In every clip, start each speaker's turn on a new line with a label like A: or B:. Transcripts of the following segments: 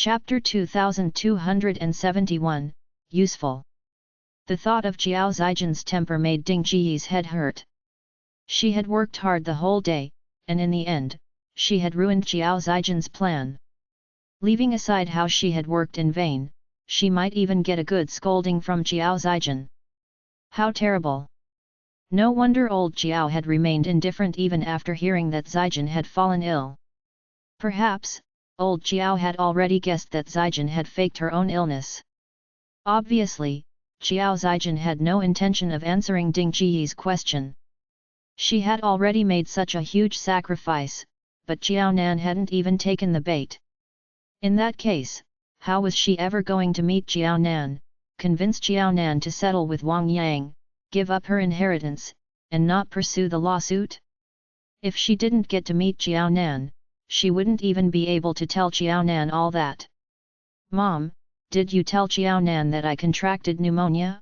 A: Chapter 2271, Useful. The thought of Jiao Zijin's temper made Ding Jiyi's head hurt. She had worked hard the whole day, and in the end, she had ruined Jiao Zijin's plan. Leaving aside how she had worked in vain, she might even get a good scolding from Jiao Zijin. How terrible! No wonder old Jiao had remained indifferent even after hearing that Zijin had fallen ill. Perhaps, old Jiao had already guessed that Zijin had faked her own illness. Obviously, Jiao Zijin had no intention of answering Ding Jiyi's question. She had already made such a huge sacrifice, but Jiao Nan hadn't even taken the bait. In that case, how was she ever going to meet Jiao Nan, convince Jiao Nan to settle with Wang Yang, give up her inheritance, and not pursue the lawsuit? If she didn't get to meet Jiao Nan, she wouldn't even be able to tell Jiao Nan all that. "Mom, did you tell Jiao Nan that I contracted pneumonia?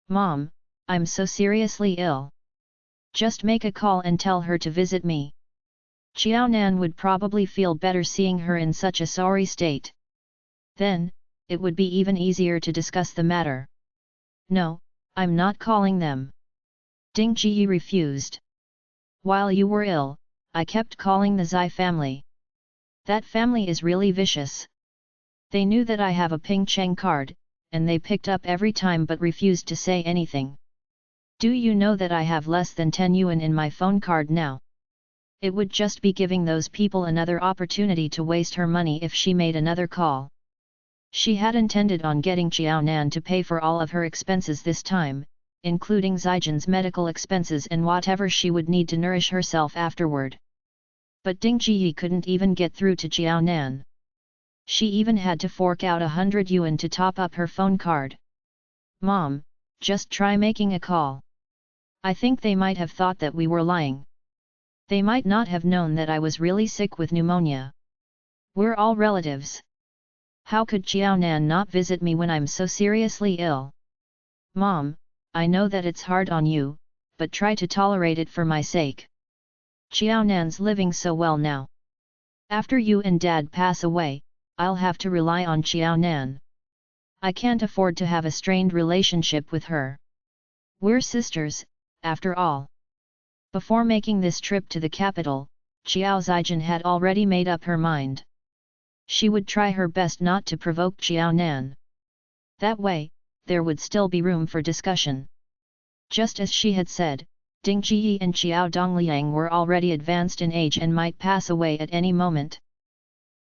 A: Mom, I'm so seriously ill. Just make a call and tell her to visit me." Jiao Nan would probably feel better seeing her in such a sorry state. Then, it would be even easier to discuss the matter. "No, I'm not calling them." Ding Jiyi refused. "While you were ill, I kept calling the Zai family. That family is really vicious. They knew that I have a Ping Cheng card, and they picked up every time but refused to say anything. Do you know that I have less than 10 yuan in my phone card now? It would just be giving those people another opportunity to waste her money if she made another call." She had intended on getting Jiao Nan to pay for all of her expenses this time, including Zijin's medical expenses and whatever she would need to nourish herself afterward. But Ding Jiyi couldn't even get through to Jiao Nan. She even had to fork out 100 yuan to top up her phone card. "Mom, just try making a call. I think they might have thought that we were lying. They might not have known that I was really sick with pneumonia. We're all relatives. How could Jiao Nan not visit me when I'm so seriously ill? Mom, I know that it's hard on you, but try to tolerate it for my sake. Jiao Nan's living so well now. After you and Dad pass away, I'll have to rely on Jiao Nan. I can't afford to have a strained relationship with her. We're sisters, after all." Before making this trip to the capital, Jiao Zijin had already made up her mind. She would try her best not to provoke Jiao Nan. That way, there would still be room for discussion. Just as she had said, Ding Jiyi and Xiao Dongliang were already advanced in age and might pass away at any moment.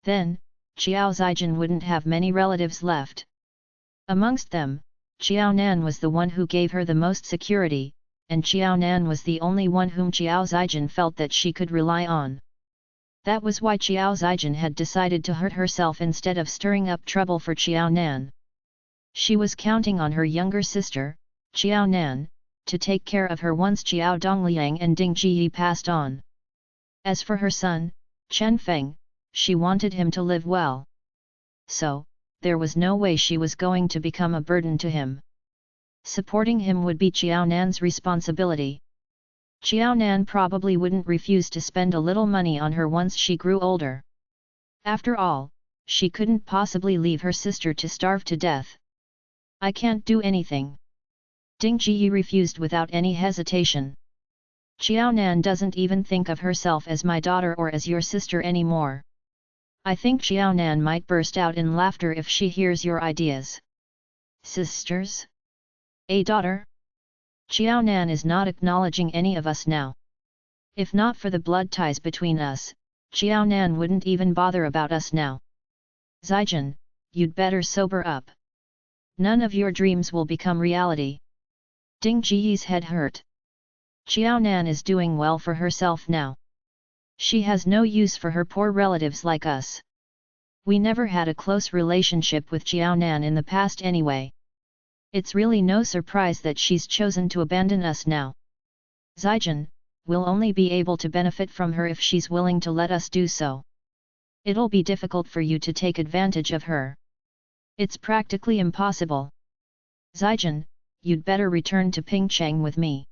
A: Then, Jiao Zijin wouldn't have many relatives left. Amongst them, Jiao Nan was the one who gave her the most security, and Jiao Nan was the only one whom Jiao Zijin felt that she could rely on. That was why Jiao Zijin had decided to hurt herself instead of stirring up trouble for Jiao Nan. She was counting on her younger sister, Jiao Nan, to take care of her once Xiao Dongliang and Ding Jiyi passed on. As for her son, Chen Feng, she wanted him to live well. So, there was no way she was going to become a burden to him. Supporting him would be Jiao Nan's responsibility. Jiao Nan probably wouldn't refuse to spend a little money on her once she grew older. After all, she couldn't possibly leave her sister to starve to death. "I can't do anything." Ding Jiyi refused without any hesitation. "Jiao Nan doesn't even think of herself as my daughter or as your sister anymore. I think Jiao Nan might burst out in laughter if she hears your ideas." "Sisters? A daughter? Jiao Nan is not acknowledging any of us now. If not for the blood ties between us, Jiao Nan wouldn't even bother about us now. Zijin, you'd better sober up. None of your dreams will become reality." Ding Jiyi's head hurt. Jiao Nan is doing well for herself now. She has no use for her poor relatives like us. We never had a close relationship with Jiao Nan in the past anyway. It's really no surprise that she's chosen to abandon us now. Zijin, we'll only be able to benefit from her if she's willing to let us do so. It'll be difficult for you to take advantage of her. It's practically impossible. Zijin, you'd better return to Pingcheng with me.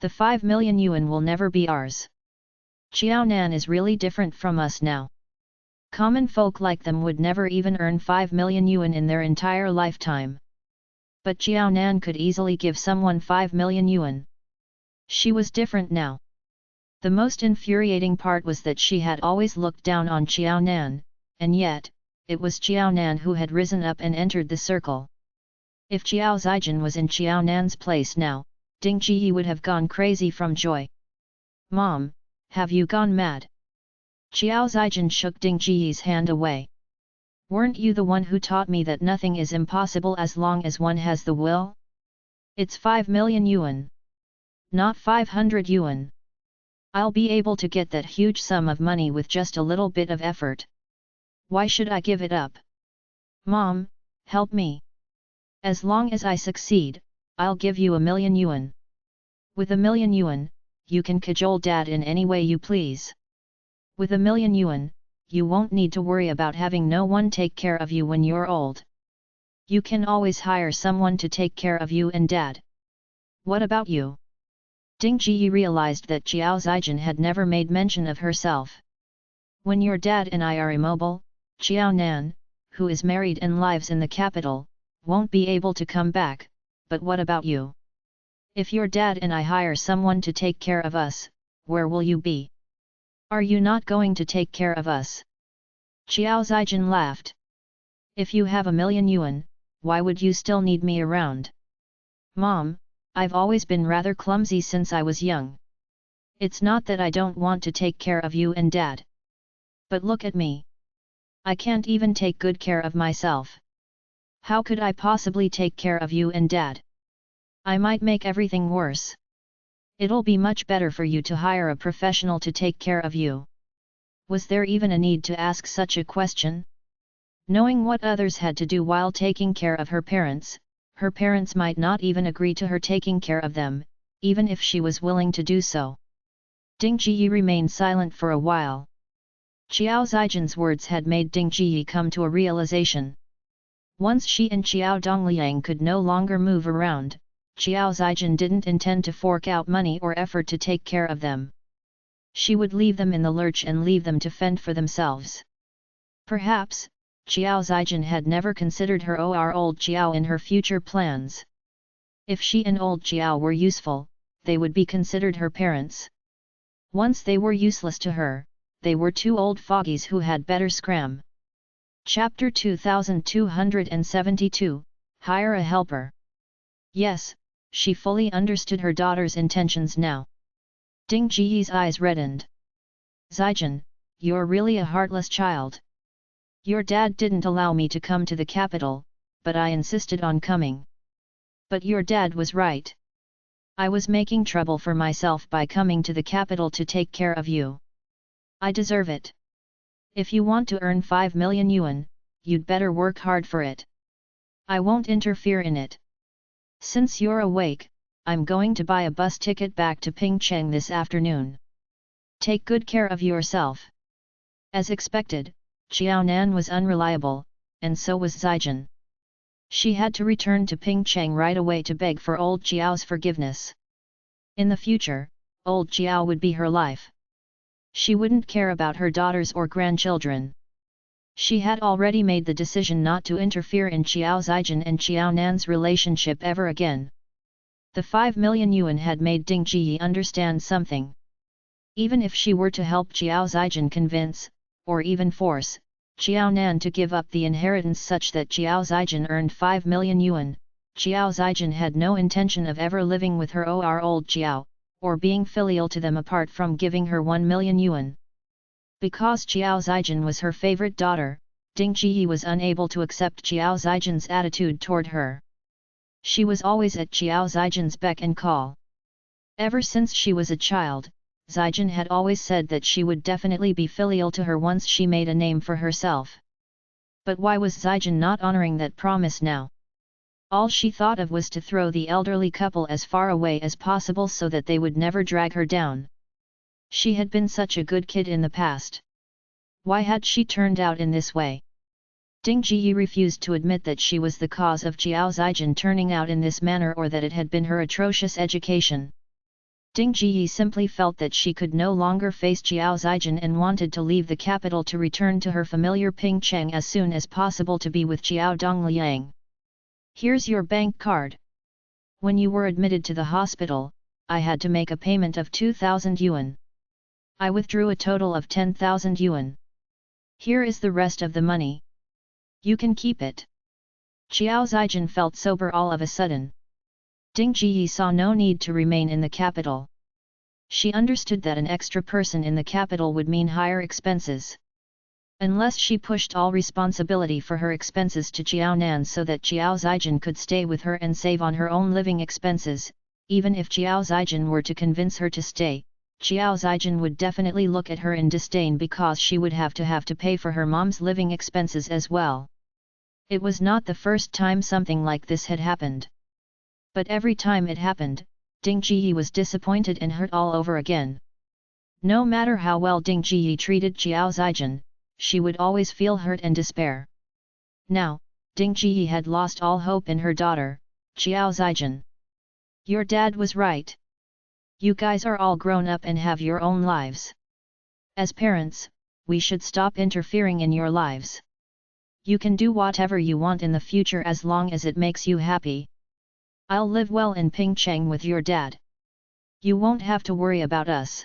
A: The 5 million yuan will never be ours. Jiao Nan is really different from us now. Common folk like them would never even earn 5 million yuan in their entire lifetime. But Jiao Nan could easily give someone 5 million yuan. She was different now. The most infuriating part was that she had always looked down on Jiao Nan, and yet, it was Jiao Nan who had risen up and entered the circle. If Jiao Zijin was in Jiao Nan's place now, Ding Jiyi would have gone crazy from joy. "Mom, have you gone mad?" Jiao Zijin shook Ding Jiyi's hand away. "Weren't you the one who taught me that nothing is impossible as long as one has the will? It's 5 million yuan. Not 500 yuan. I'll be able to get that huge sum of money with just a little bit of effort. Why should I give it up? Mom, help me. As long as I succeed, I'll give you 1 million yuan. With 1 million yuan, you can cajole Dad in any way you please. With 1 million yuan, you won't need to worry about having no one take care of you when you're old. You can always hire someone to take care of you and Dad. What about you?" Ding Jiyi realized that Jiao Zijin had never made mention of herself. "When your dad and I are immobile, Jiao Nan, who is married and lives in the capital, won't be able to come back, but what about you? If your dad and I hire someone to take care of us, where will you be? Are you not going to take care of us?" Jiao Zijin laughed. "If you have 1 million yuan, why would you still need me around? Mom, I've always been rather clumsy since I was young. It's not that I don't want to take care of you and Dad. But look at me. I can't even take good care of myself. How could I possibly take care of you and Dad? I might make everything worse. It'll be much better for you to hire a professional to take care of you." Was there even a need to ask such a question? Knowing what others had to do while taking care of her parents might not even agree to her taking care of them, even if she was willing to do so. Ding Jiyi remained silent for a while. Jiao Zijin's words had made Ding Jiyi come to a realization. Once she and Xiao Dongliang could no longer move around, Jiao Zijin didn't intend to fork out money or effort to take care of them. She would leave them in the lurch and leave them to fend for themselves. Perhaps, Jiao Zijin had never considered her or old Jiao in her future plans. If she and old Jiao were useful, they would be considered her parents. Once they were useless to her, they were two old fogies who had better scram. Chapter 2272, Hire a Helper. Yes, she fully understood her daughter's intentions now. Ding Jiyi's eyes reddened. "Zijin, you're really a heartless child. Your dad didn't allow me to come to the capital, but I insisted on coming. But your dad was right. I was making trouble for myself by coming to the capital to take care of you. I deserve it. If you want to earn 5 million yuan, you'd better work hard for it. I won't interfere in it. Since you're awake, I'm going to buy a bus ticket back to Pingcheng this afternoon. Take good care of yourself." As expected, Jiao Nan was unreliable, and so was Zijin. She had to return to Pingcheng right away to beg for old Jiao's forgiveness. In the future, old Jiao would be her life. She wouldn't care about her daughters or grandchildren. She had already made the decision not to interfere in Jiao Zijin and Jiao Nan's relationship ever again. The 5 million yuan had made Ding Jiyi understand something. Even if she were to help Jiao Zijin convince, or even force, Jiao Nan to give up the inheritance such that Jiao Zijin earned 5 million yuan, Jiao Zijin had no intention of ever living with her or old Jiao, or being filial to them apart from giving her 1 million yuan. Because Jiao Zijin was her favorite daughter, Ding Jiyi was unable to accept Jiao Zijin's attitude toward her. She was always at Jiao Zijin's beck and call. Ever since she was a child, Zijin had always said that she would definitely be filial to her once she made a name for herself. But why was Zijin not honoring that promise now? All she thought of was to throw the elderly couple as far away as possible so that they would never drag her down. She had been such a good kid in the past. Why had she turned out in this way? Ding Jiyi refused to admit that she was the cause of Jiao Zijin turning out in this manner or that it had been her atrocious education. Ding Jiyi simply felt that she could no longer face Jiao Zijin and wanted to leave the capital to return to her familiar Pingcheng as soon as possible to be with Jiao Dongliang. Here's your bank card. When you were admitted to the hospital, I had to make a payment of 2,000 yuan. I withdrew a total of 10,000 yuan. Here is the rest of the money. You can keep it. Jiao Zijin felt sober all of a sudden. Ding Jiyi saw no need to remain in the capital. She understood that an extra person in the capital would mean higher expenses. Unless she pushed all responsibility for her expenses to Jiaonan so that Jiao Zijin could stay with her and save on her own living expenses, even if Jiao Zijin were to convince her to stay, Jiao Zijin would definitely look at her in disdain because she would have to pay for her mom's living expenses as well. It was not the first time something like this had happened. But every time it happened, Ding Jiyi was disappointed and hurt all over again. No matter how well Ding Jiyi treated Jiao Zijin, she would always feel hurt and despair. Now, Ding Jiyi had lost all hope in her daughter, Jiao Zijin. Your dad was right. You guys are all grown up and have your own lives. As parents, we should stop interfering in your lives. You can do whatever you want in the future as long as it makes you happy. I'll live well in Pingcheng with your dad. You won't have to worry about us.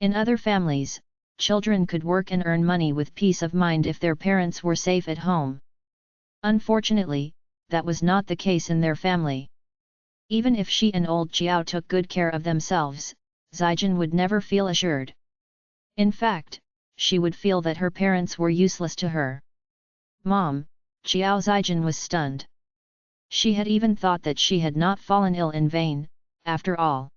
A: In other families, children could work and earn money with peace of mind if their parents were safe at home. Unfortunately, that was not the case in their family. Even if she and old Jiao took good care of themselves, Zijin would never feel assured. In fact, she would feel that her parents were useless to her. Mom, Jiao Zijin was stunned. She had even thought that she had not fallen ill in vain, after all.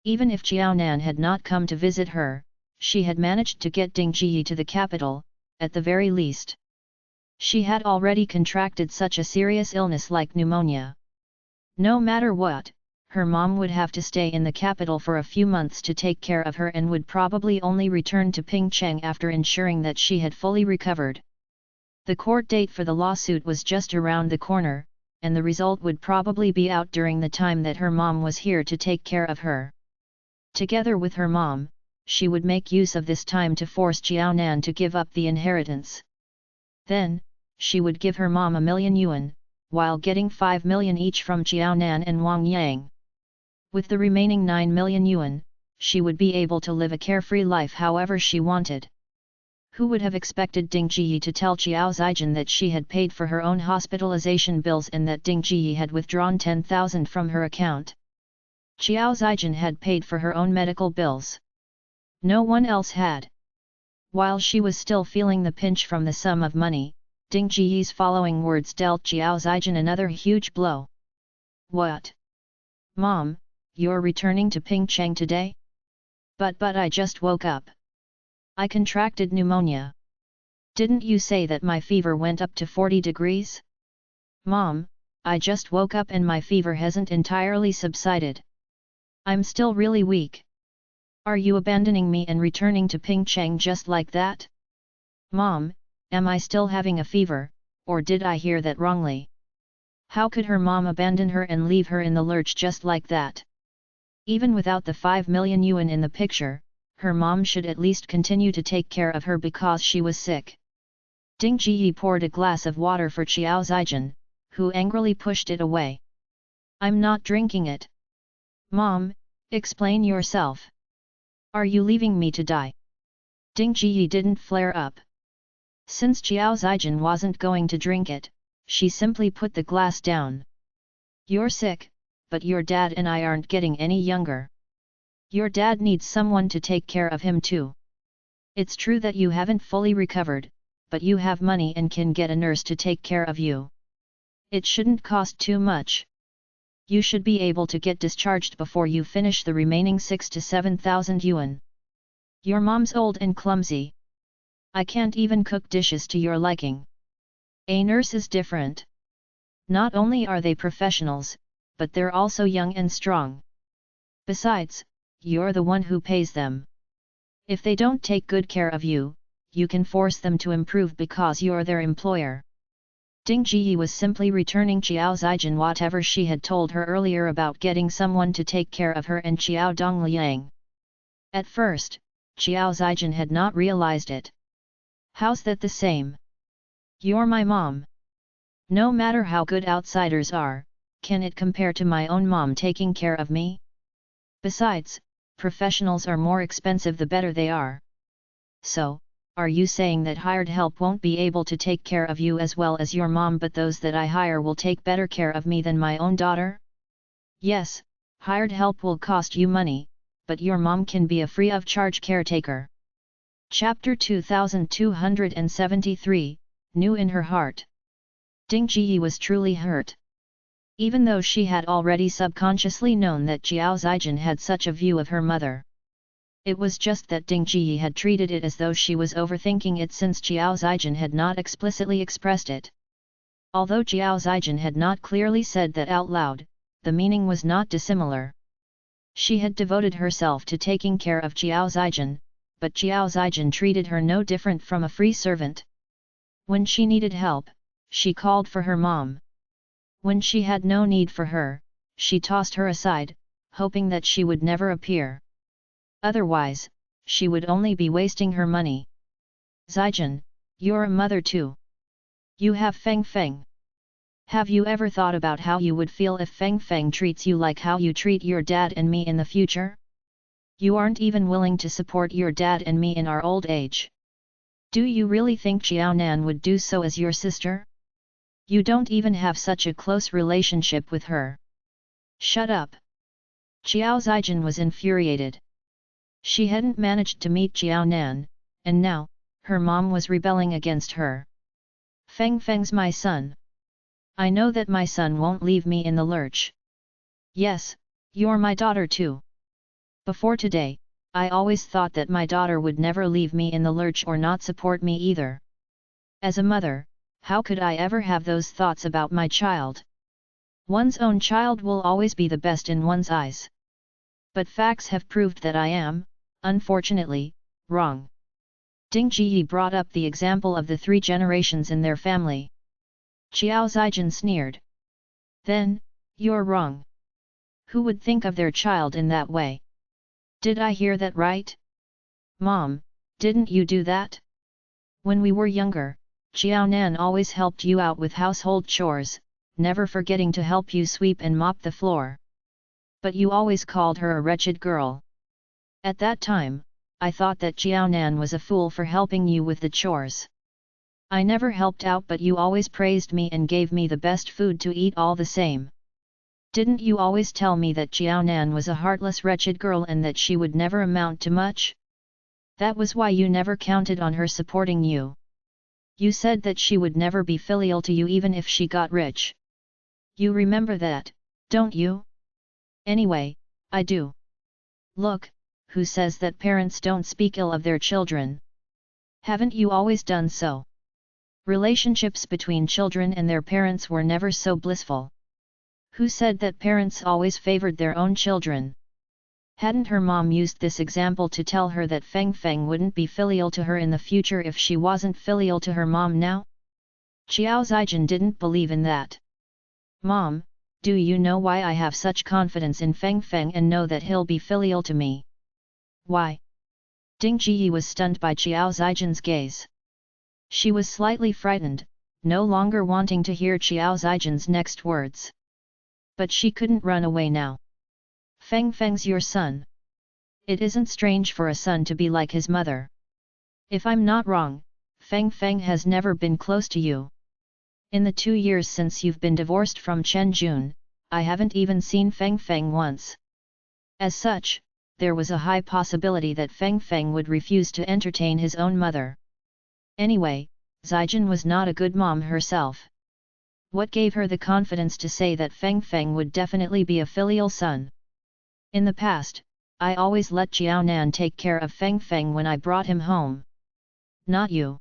A: Even if Jiaonan had not come to visit her, she had managed to get Ding Jiyi to the capital, at the very least. She had already contracted such a serious illness like pneumonia. No matter what, her mom would have to stay in the capital for a few months to take care of her and would probably only return to Pingcheng after ensuring that she had fully recovered. The court date for the lawsuit was just around the corner, and the result would probably be out during the time that her mom was here to take care of her. Together with her mom, she would make use of this time to force Jiaonan to give up the inheritance. Then, she would give her mom 1,000,000 yuan, while getting 5 million each from Jiaonan and Wang Yang. With the remaining 9 million yuan, she would be able to live a carefree life however she wanted. Who would have expected Ding Jiyi to tell Jiao Zijin that she had paid for her own hospitalization bills and that Ding Jiyi had withdrawn 10,000 from her account? Jiao Zijin had paid for her own medical bills. No one else had. While she was still feeling the pinch from the sum of money, Ding Jiyi's following words dealt Jiao Zijin another huge blow. What? Mom, you're returning to Pingcheng today? But I just woke up. I contracted pneumonia. Didn't you say that my fever went up to 40 degrees? Mom, I just woke up and my fever hasn't entirely subsided. I'm still really weak. Are you abandoning me and returning to Pingcheng just like that? Mom, am I still having a fever, or did I hear that wrongly? How could her mom abandon her and leave her in the lurch just like that? Even without the 5 million yuan in the picture, her mom should at least continue to take care of her because she was sick. Ding Jiyi poured a glass of water for Jiao Zijin, who angrily pushed it away. I'm not drinking it. Mom, explain yourself. Are you leaving me to die? Ding Jiyi didn't flare up. Since Jiao Zijin wasn't going to drink it, she simply put the glass down. You're sick, but your dad and I aren't getting any younger. Your dad needs someone to take care of him too. It's true that you haven't fully recovered, but you have money and can get a nurse to take care of you. It shouldn't cost too much. You should be able to get discharged before you finish the remaining 6,000 to 7,000 yuan. Your mom's old and clumsy. I can't even cook dishes to your liking. A nurse is different. Not only are they professionals, but they're also young and strong. Besides, you're the one who pays them. If they don't take good care of you, you can force them to improve because you're their employer. Ding Jiyi was simply returning Qiao Zijin whatever she had told her earlier about getting someone to take care of her and Qiao Dongliang. At first, Qiao Zijin had not realized it. How's that the same? You're my mom. No matter how good outsiders are, can it compare to my own mom taking care of me? Besides, professionals are more expensive the better they are. So, are you saying that hired help won't be able to take care of you as well as your mom, but those that I hire will take better care of me than my own daughter? Yes, hired help will cost you money, but your mom can be a free of charge caretaker. Chapter 2273, New in her heart. Ding Jiyi was truly hurt. Even though she had already subconsciously known that Qiao Zijin had such a view of her mother. It was just that Ding Jiyi had treated it as though she was overthinking it since Qiao Zijin had not explicitly expressed it. Although Qiao Zijin had not clearly said that out loud, the meaning was not dissimilar. She had devoted herself to taking care of Qiao Zijin, but Qiao Zijin treated her no different from a free servant. When she needed help, she called for her mom. When she had no need for her, she tossed her aside, hoping that she would never appear. Otherwise, she would only be wasting her money. Zijin, you're a mother too. You have Feng Feng. Have you ever thought about how you would feel if Feng Feng treats you like how you treat your dad and me in the future? You aren't even willing to support your dad and me in our old age. Do you really think Xiao Nan would do so as your sister? You don't even have such a close relationship with her. Shut up. Qiao Zijin was infuriated. She hadn't managed to meet Xiao Nan, and now, her mom was rebelling against her. Feng Feng's my son. I know that my son won't leave me in the lurch. Yes, you're my daughter too. Before today, I always thought that my daughter would never leave me in the lurch or not support me either. As a mother, how could I ever have those thoughts about my child? One's own child will always be the best in one's eyes. But facts have proved that I am, unfortunately, wrong. Ding Jiyi brought up the example of the 3 generations in their family. Qiao Zijin sneered. Then, you're wrong. Who would think of their child in that way? Did I hear that right? Mom, didn't you do that? When we were younger, Xiao Nan always helped you out with household chores, never forgetting to help you sweep and mop the floor. But you always called her a wretched girl. At that time, I thought that Xiao Nan was a fool for helping you with the chores. I never helped out, but you always praised me and gave me the best food to eat all the same. Didn't you always tell me that Xiao Nan was a heartless wretched girl and that she would never amount to much? That was why you never counted on her supporting you. You said that she would never be filial to you even if she got rich. You remember that, don't you? Anyway, I do. Look, who says that parents don't speak ill of their children? Haven't you always done so? Relationships between children and their parents were never so blissful. Who said that parents always favored their own children? Hadn't her mom used this example to tell her that Feng Feng wouldn't be filial to her in the future if she wasn't filial to her mom now? Qiao Zijin didn't believe in that. Mom, do you know why I have such confidence in Feng Feng and know that he'll be filial to me? Why? Ding Jiyi was stunned by Qiao Zijin's gaze. She was slightly frightened, no longer wanting to hear Qiao Zijin's next words. But she couldn't run away now. Feng Feng's your son. It isn't strange for a son to be like his mother. If I'm not wrong, Feng Feng has never been close to you. In the 2 years since you've been divorced from Chen Jun, I haven't even seen Feng Feng once. As such, there was a high possibility that Feng Feng would refuse to entertain his own mother. Anyway, Zijin was not a good mom herself. What gave her the confidence to say that Feng Feng would definitely be a filial son? In the past, I always let Xiao Nan take care of Feng Feng when I brought him home. Not you.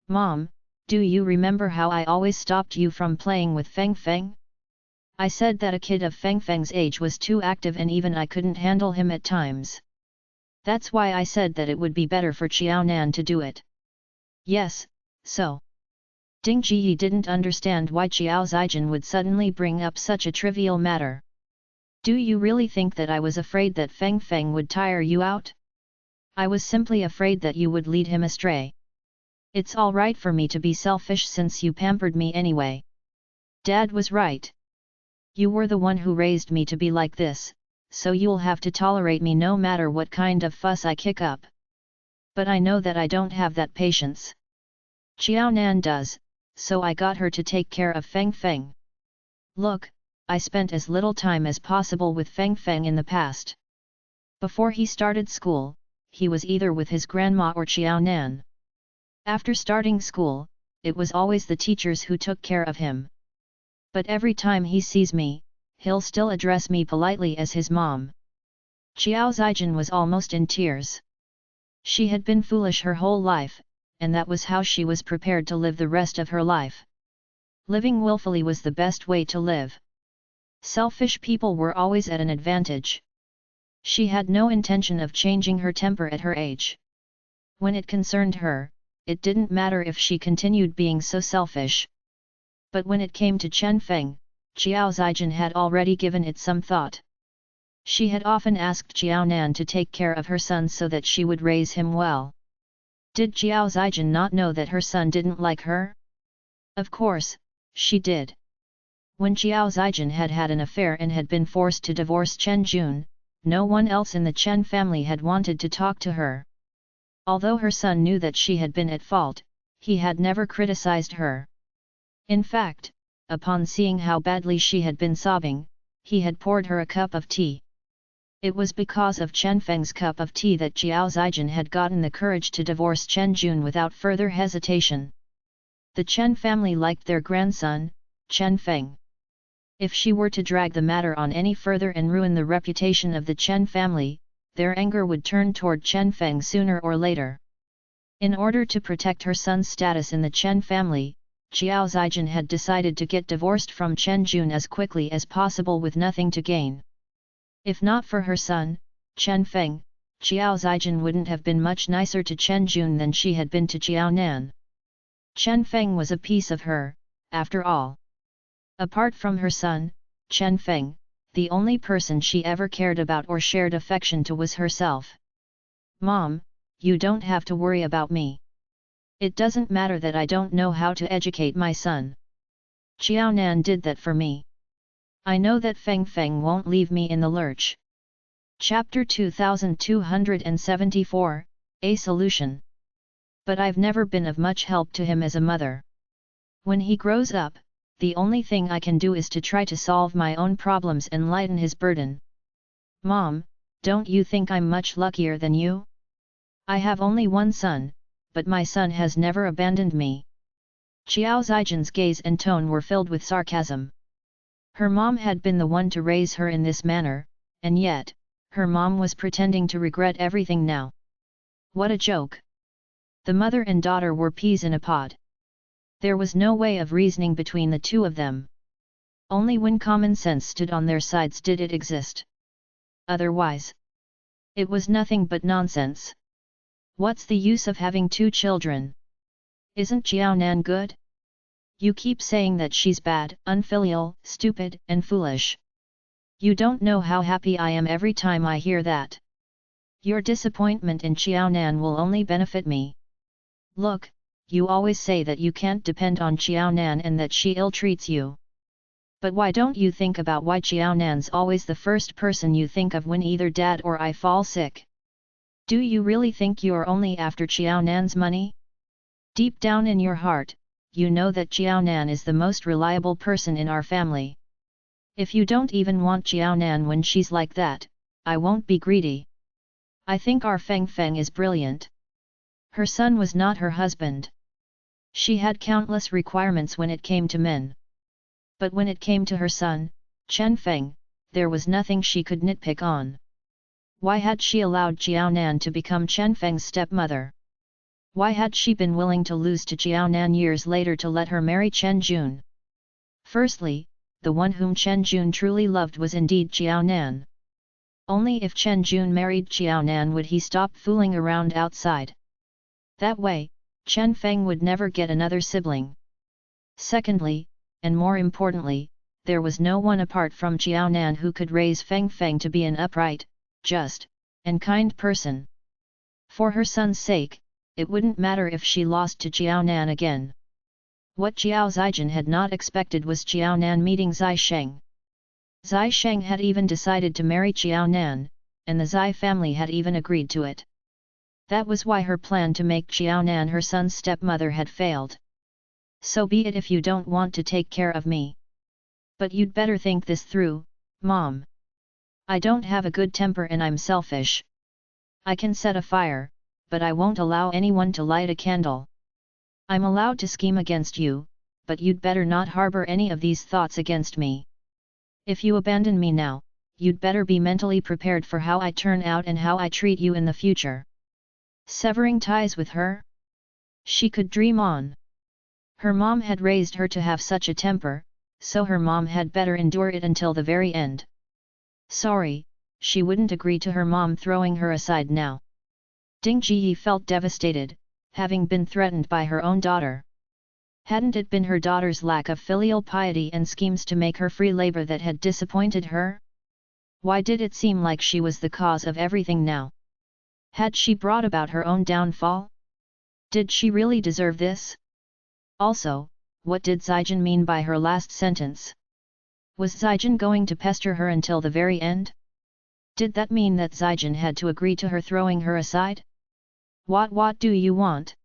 A: Mom, do you remember how I always stopped you from playing with Feng Feng? I said that a kid of Feng Feng's age was too active and even I couldn't handle him at times. That's why I said that it would be better for Xiao Nan to do it. Yes, so. Ding Jiyi didn't understand why Qiao Zijin would suddenly bring up such a trivial matter. Do you really think that I was afraid that Feng Feng would tire you out? I was simply afraid that you would lead him astray. It's all right for me to be selfish since you pampered me anyway. Dad was right. You were the one who raised me to be like this, so you'll have to tolerate me no matter what kind of fuss I kick up. But I know that I don't have that patience. Qiao Nan does, so I got her to take care of Feng Feng. Look, I spent as little time as possible with Feng Feng in the past. Before he started school, he was either with his grandma or Qiao Nan. After starting school, it was always the teachers who took care of him. But every time he sees me, he'll still address me politely as his mom. Qiao Zijin was almost in tears. She had been foolish her whole life, and that was how she was prepared to live the rest of her life. Living willfully was the best way to live. Selfish people were always at an advantage. She had no intention of changing her temper at her age. When it concerned her, it didn't matter if she continued being so selfish. But when it came to Chen Feng, Qiao Zijin had already given it some thought. She had often asked Qiao Nan to take care of her son so that she would raise him well. Did Qiao Zijin not know that her son didn't like her? Of course, she did. When Qiao Zijin had had an affair and had been forced to divorce Chen Jun, no one else in the Chen family had wanted to talk to her. Although her son knew that she had been at fault, he had never criticized her. In fact, upon seeing how badly she had been sobbing, he had poured her a cup of tea. It was because of Chen Feng's cup of tea that Qiao Zijin had gotten the courage to divorce Chen Jun without further hesitation. The Chen family liked their grandson, Chen Feng. If she were to drag the matter on any further and ruin the reputation of the Chen family, their anger would turn toward Chen Feng sooner or later. In order to protect her son's status in the Chen family, Qiao Zijin had decided to get divorced from Chen Jun as quickly as possible with nothing to gain. If not for her son, Chen Feng, Qiao Zijin wouldn't have been much nicer to Chen Jun than she had been to Qiao Nan. Chen Feng was a piece of her, after all. Apart from her son, Chen Feng, the only person she ever cared about or shared affection to was herself. Mom, you don't have to worry about me. It doesn't matter that I don't know how to educate my son. Qiao Nan did that for me. I know that Feng Feng won't leave me in the lurch. Chapter 2274, A Solution. But I've never been of much help to him as a mother. When he grows up, the only thing I can do is to try to solve my own problems and lighten his burden. Mom, don't you think I'm much luckier than you? I have only one son, but my son has never abandoned me. Qiao Zijin's gaze and tone were filled with sarcasm. Her mom had been the one to raise her in this manner, and yet, her mom was pretending to regret everything now. What a joke! The mother and daughter were peas in a pod. There was no way of reasoning between the two of them. Only when common sense stood on their sides did it exist. Otherwise, it was nothing but nonsense. What's the use of having two children? Isn't Qiao Nan good? You keep saying that she's bad, unfilial, stupid, and foolish. You don't know how happy I am every time I hear that. Your disappointment in Qiao Nan will only benefit me. Look, you always say that you can't depend on Qiao Nan and that she ill-treats you. But why don't you think about why Qiao Nan's always the first person you think of when either Dad or I fall sick? Do you really think you're only after Qiao Nan's money? Deep down in your heart, you know that Qiao Nan is the most reliable person in our family. If you don't even want Qiao Nan when she's like that, I won't be greedy. I think our Feng Feng is brilliant. Her son was not her husband. She had countless requirements when it came to men. But when it came to her son, Chen Feng, there was nothing she could nitpick on. Why had she allowed Qiao Nan to become Chen Feng's stepmother? Why had she been willing to lose to Qiao Nan years later to let her marry Chen Jun? Firstly, the one whom Chen Jun truly loved was indeed Qiao Nan. Only if Chen Jun married Qiao Nan would he stop fooling around outside. That way, Chen Feng would never get another sibling. Secondly, and more importantly, there was no one apart from Jiao Nan who could raise Feng Feng to be an upright, just, and kind person. For her son's sake, it wouldn't matter if she lost to Jiao Nan again. What Jiao Zijin had not expected was Jiao Nan meeting Zai Sheng. Zai Sheng had even decided to marry Jiao Nan, and the Zai family had even agreed to it. That was why her plan to make Jiao Nan her son's stepmother had failed. So be it if you don't want to take care of me. But you'd better think this through, Mom. I don't have a good temper and I'm selfish. I can set a fire, but I won't allow anyone to light a candle. I'm allowed to scheme against you, but you'd better not harbor any of these thoughts against me. If you abandon me now, you'd better be mentally prepared for how I turn out and how I treat you in the future. Severing ties with her? She could dream on. Her mom had raised her to have such a temper, so her mom had better endure it until the very end. Sorry, she wouldn't agree to her mom throwing her aside now. Ding Jiyi felt devastated, having been threatened by her own daughter. Hadn't it been her daughter's lack of filial piety and schemes to make her free labor that had disappointed her? Why did it seem like she was the cause of everything now? Had she brought about her own downfall? Did she really deserve this? Also, what did Zijin mean by her last sentence? Was Zijin going to pester her until the very end? Did that mean that Zijin had to agree to her throwing her aside? What do you want?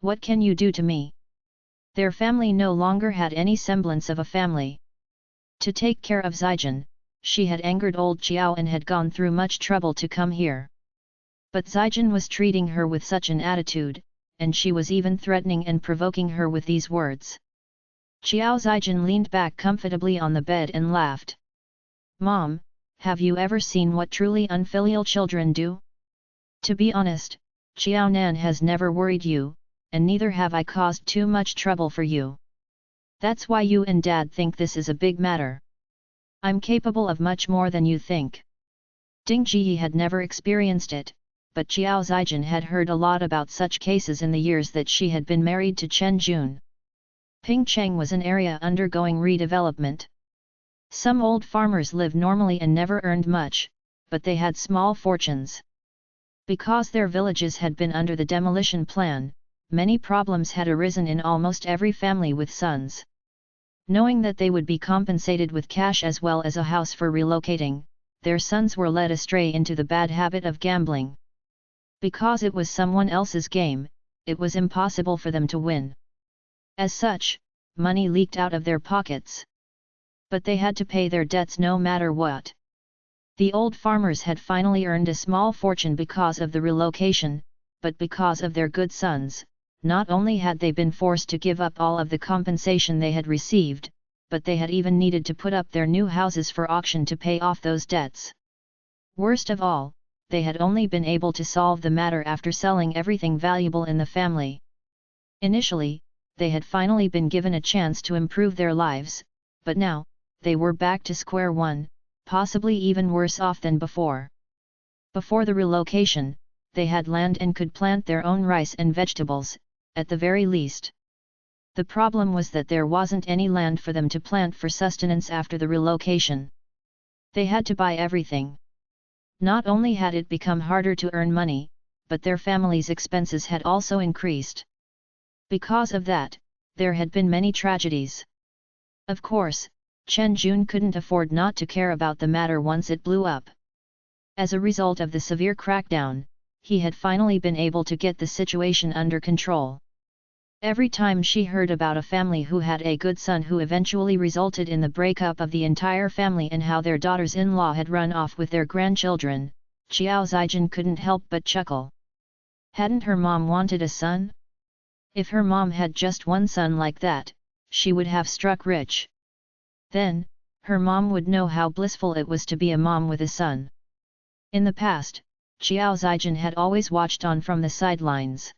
A: What can you do to me? Their family no longer had any semblance of a family. To take care of Zijin, she had angered old Jiao and had gone through much trouble to come here. But Zijin was treating her with such an attitude, and she was even threatening and provoking her with these words. Jiao Zijin leaned back comfortably on the bed and laughed. Mom, have you ever seen what truly unfilial children do? To be honest, Jiao Nan has never worried you, and neither have I caused too much trouble for you. That's why you and Dad think this is a big matter. I'm capable of much more than you think. Ding Jiyi had never experienced it, but Jiao Zijin had heard a lot about such cases in the years that she had been married to Chen Jun. Pingcheng was an area undergoing redevelopment. Some old farmers lived normally and never earned much, but they had small fortunes. Because their villages had been under the demolition plan, many problems had arisen in almost every family with sons. Knowing that they would be compensated with cash as well as a house for relocating, their sons were led astray into the bad habit of gambling. Because it was someone else's game, it was impossible for them to win. As such, money leaked out of their pockets. But they had to pay their debts no matter what. The old farmers had finally earned a small fortune because of the relocation, but because of their good sons, not only had they been forced to give up all of the compensation they had received, but they had even needed to put up their new houses for auction to pay off those debts. Worst of all, they had only been able to solve the matter after selling everything valuable in the family. Initially, they had finally been given a chance to improve their lives, but now, they were back to square one, possibly even worse off than before. Before the relocation, they had land and could plant their own rice and vegetables, at the very least. The problem was that there wasn't any land for them to plant for sustenance after the relocation. They had to buy everything. Not only had it become harder to earn money, but their family's expenses had also increased. Because of that, there had been many tragedies. Of course, Chen Jun couldn't afford not to care about the matter once it blew up. As a result of the severe crackdown, he had finally been able to get the situation under control. Every time she heard about a family who had a good son who eventually resulted in the breakup of the entire family and how their daughters-in-law had run off with their grandchildren, Jiao Zijin couldn't help but chuckle. Hadn't her mom wanted a son? If her mom had just one son like that, she would have struck rich. Then, her mom would know how blissful it was to be a mom with a son. In the past, Jiao Zijin had always watched on from the sidelines.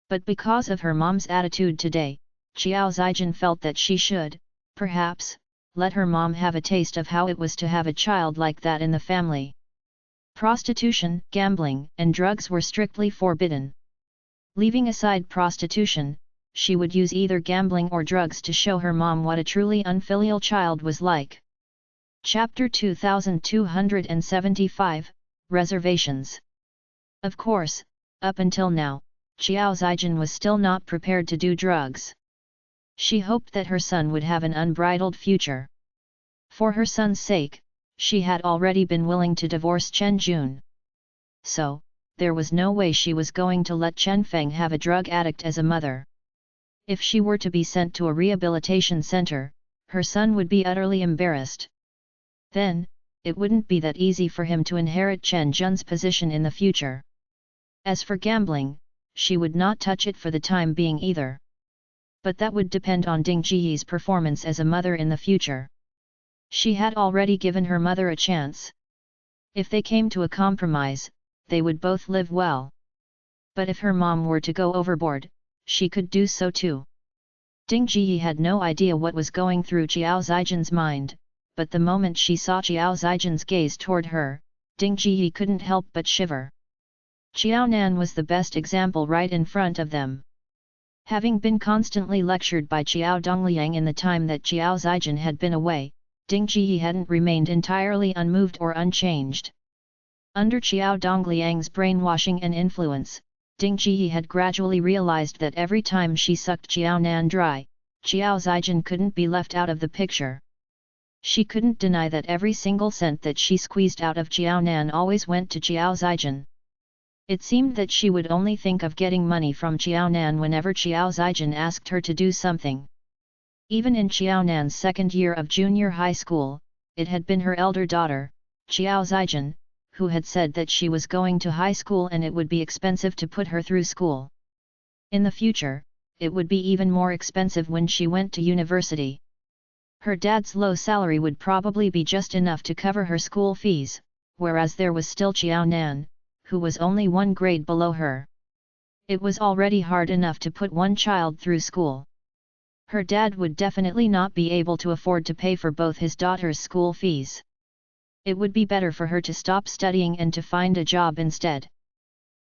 A: But because of her mom's attitude today, Jiao Zijin felt that she should, perhaps, let her mom have a taste of how it was to have a child like that in the family. Prostitution, gambling, and drugs were strictly forbidden. Leaving aside prostitution, she would use either gambling or drugs to show her mom what a truly unfilial child was like. Chapter 2275, Reservations. Of course, up until now, Qiao Zijin was still not prepared to do drugs. She hoped that her son would have an unbridled future. For her son's sake, she had already been willing to divorce Chen Jun. So, there was no way she was going to let Chen Feng have a drug addict as a mother. If she were to be sent to a rehabilitation center, her son would be utterly embarrassed. Then, it wouldn't be that easy for him to inherit Chen Jun's position in the future. As for gambling, she would not touch it for the time being either. But that would depend on Ding Jiyi's performance as a mother in the future. She had already given her mother a chance. If they came to a compromise, they would both live well. But if her mom were to go overboard, she could do so too. Ding Jiyi had no idea what was going through Qiao Zijin's mind, but the moment she saw Qiao Zijin's gaze toward her, Ding Jiyi couldn't help but shiver. Qiao Nan was the best example right in front of them. Having been constantly lectured by Qiao Dongliang in the time that Qiao Zijin had been away, Ding Jiyi hadn't remained entirely unmoved or unchanged. Under Qiao Dongliang's brainwashing and influence, Ding Jiyi had gradually realized that every time she sucked Qiao Nan dry, Qiao Zijin couldn't be left out of the picture. She couldn't deny that every single cent that she squeezed out of Qiao Nan always went to Qiao Zijin. It seemed that she would only think of getting money from Qiao Nan whenever Qiao Zijin asked her to do something. Even in Qiao Nan's second year of junior high school, it had been her elder daughter, Qiao Zijin, who had said that she was going to high school and it would be expensive to put her through school. In the future, it would be even more expensive when she went to university. Her dad's low salary would probably be just enough to cover her school fees, whereas there was still Qiao Nan, who was only one grade below her. It was already hard enough to put one child through school. Her dad would definitely not be able to afford to pay for both his daughter's school fees. It would be better for her to stop studying and to find a job instead.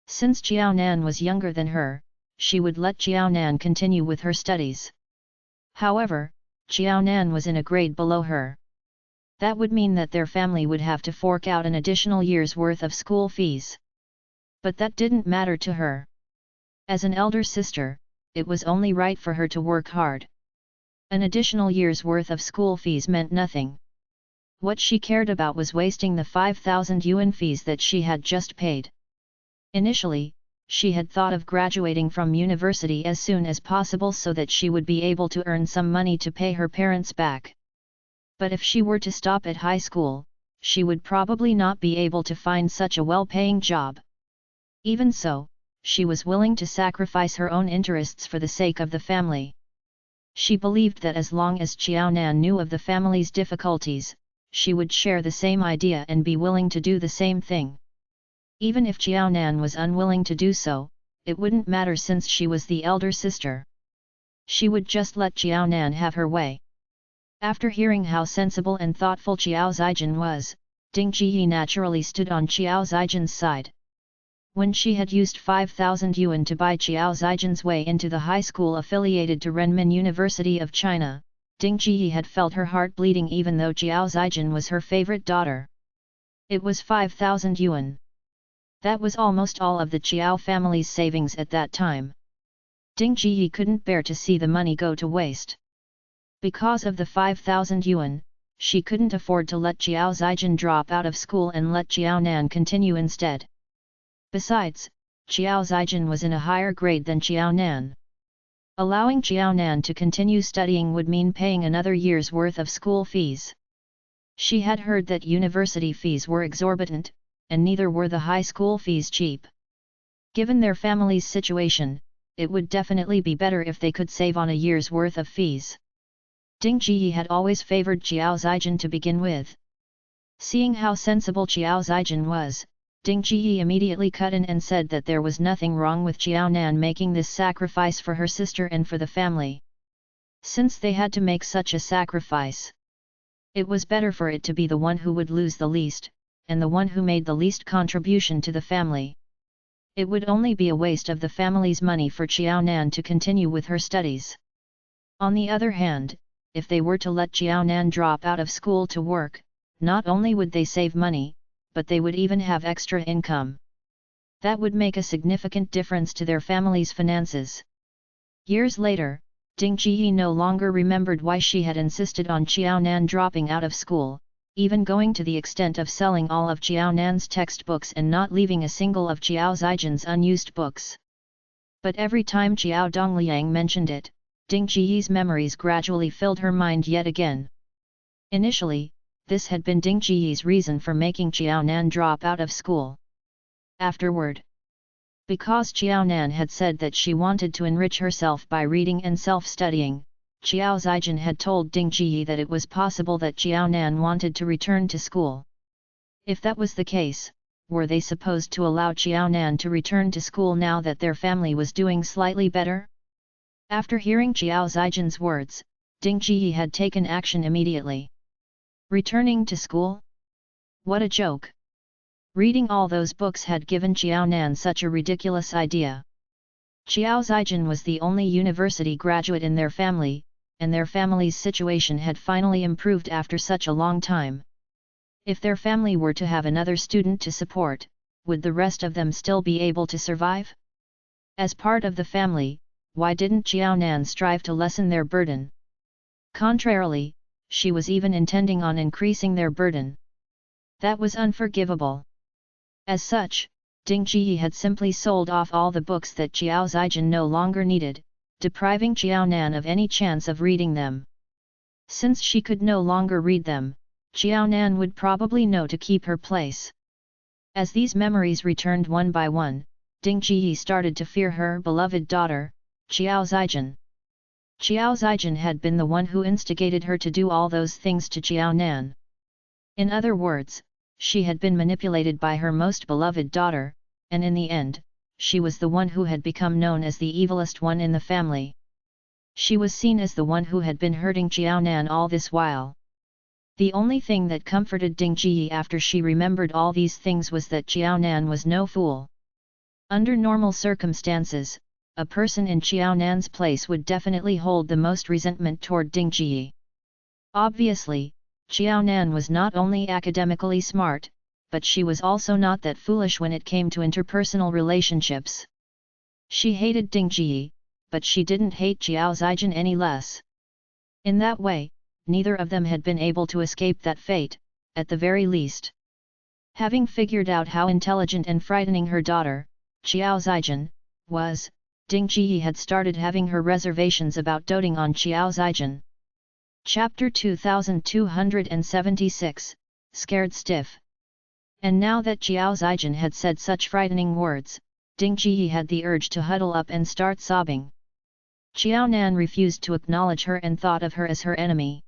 A: Since Qiao Nan was younger than her, she would let Qiao Nan continue with her studies. However, Qiao Nan was in a grade below her. That would mean that their family would have to fork out an additional year's worth of school fees. But that didn't matter to her. As an elder sister, it was only right for her to work hard. An additional year's worth of school fees meant nothing. What she cared about was wasting the 5,000 yuan fees that she had just paid. Initially, she had thought of graduating from university as soon as possible so that she would be able to earn some money to pay her parents back. But if she were to stop at high school, she would probably not be able to find such a well-paying job. Even so, she was willing to sacrifice her own interests for the sake of the family. She believed that as long as Qiao Nan knew of the family's difficulties, she would share the same idea and be willing to do the same thing. Even if Qiao Nan was unwilling to do so, it wouldn't matter since she was the elder sister. She would just let Qiao Nan have her way. After hearing how sensible and thoughtful Qiao Zijin was, Ding Jiyi naturally stood on Qiao Zijin's side. When she had used 5,000 yuan to buy Qiao Zijin's way into the high school affiliated to Renmin University of China, Ding Jiyi had felt her heart bleeding even though Qiao Zijin was her favorite daughter. It was 5,000 yuan. That was almost all of the Qiao family's savings at that time. Ding Jiyi couldn't bear to see the money go to waste. Because of the 5,000 yuan, she couldn't afford to let Qiao Zijin drop out of school and let Qiao Nan continue instead. Besides, Qiao Zijin was in a higher grade than Qiao Nan. Allowing Qiao Nan to continue studying would mean paying another year's worth of school fees. She had heard that university fees were exorbitant, and neither were the high school fees cheap. Given their family's situation, it would definitely be better if they could save on a year's worth of fees. Ding Jiyi had always favored Qiao Zijin to begin with. Seeing how sensible Qiao Zijin was, Ding Jiyi immediately cut in and said that there was nothing wrong with Qiao Nan making this sacrifice for her sister and for the family. Since they had to make such a sacrifice, it was better for it to be the one who would lose the least, and the one who made the least contribution to the family. It would only be a waste of the family's money for Xiaonan to continue with her studies. On the other hand, if they were to let Xiaonan drop out of school to work, not only would they save money, but they would even have extra income. That would make a significant difference to their family's finances. Years later, Ding Jiyi no longer remembered why she had insisted on Xiaonan dropping out of school, even going to the extent of selling all of Xiaonan's textbooks and not leaving a single of Xiao Zijan's unused books. But every time Xiao Dongliang mentioned it, Ding Jiyi's memories gradually filled her mind yet again. Initially, this had been Ding Jiyi's reason for making Xiaonan drop out of school. Afterward, because Xiaonan had said that she wanted to enrich herself by reading and self-studying, Xiao Zijan had told Ding Jiyi that it was possible that Xiaonan wanted to return to school. If that was the case, were they supposed to allow Xiaonan to return to school now that their family was doing slightly better? After hearing Xiao Zijan's words, Ding Jiyi had taken action immediately. Returning to school? What a joke! Reading all those books had given Xiaonan such a ridiculous idea. Xiao Zijan was the only university graduate in their family, and their family's situation had finally improved after such a long time. If their family were to have another student to support, would the rest of them still be able to survive? As part of the family, why didn't Xiaonan strive to lessen their burden? Contrarily, she was even intending on increasing their burden. That was unforgivable. As such, Ding Jiyi had simply sold off all the books that Xiao Zijan no longer needed, depriving Xiaonan of any chance of reading them. Since she could no longer read them, Xiaonan would probably know to keep her place. As these memories returned one by one, Ding Jiyi started to fear her beloved daughter, Xiao Zijan. Xiao Zijan had been the one who instigated her to do all those things to Xiaonan. In other words, she had been manipulated by her most beloved daughter, and in the end, she was the one who had become known as the evilest one in the family. She was seen as the one who had been hurting Xiaonan all this while. The only thing that comforted Ding Jiyi after she remembered all these things was that Xiaonan was no fool. Under normal circumstances, a person in Xiaonan's place would definitely hold the most resentment toward Ding Jiyi. Obviously, Xiaonan was not only academically smart, but she was also not that foolish when it came to interpersonal relationships. She hated Ding Jiyi, but she didn't hate Xiao Zijan any less. In that way, neither of them had been able to escape that fate, at the very least. Having figured out how intelligent and frightening her daughter, Xiao Zijan, was, Ding Jiyi had started having her reservations about doting on Xiao Zijan. Chapter 2276, Scared Stiff. And now that Xiao Zijan had said such frightening words, Ding Jiyi had the urge to huddle up and start sobbing. Xiaonan refused to acknowledge her and thought of her as her enemy.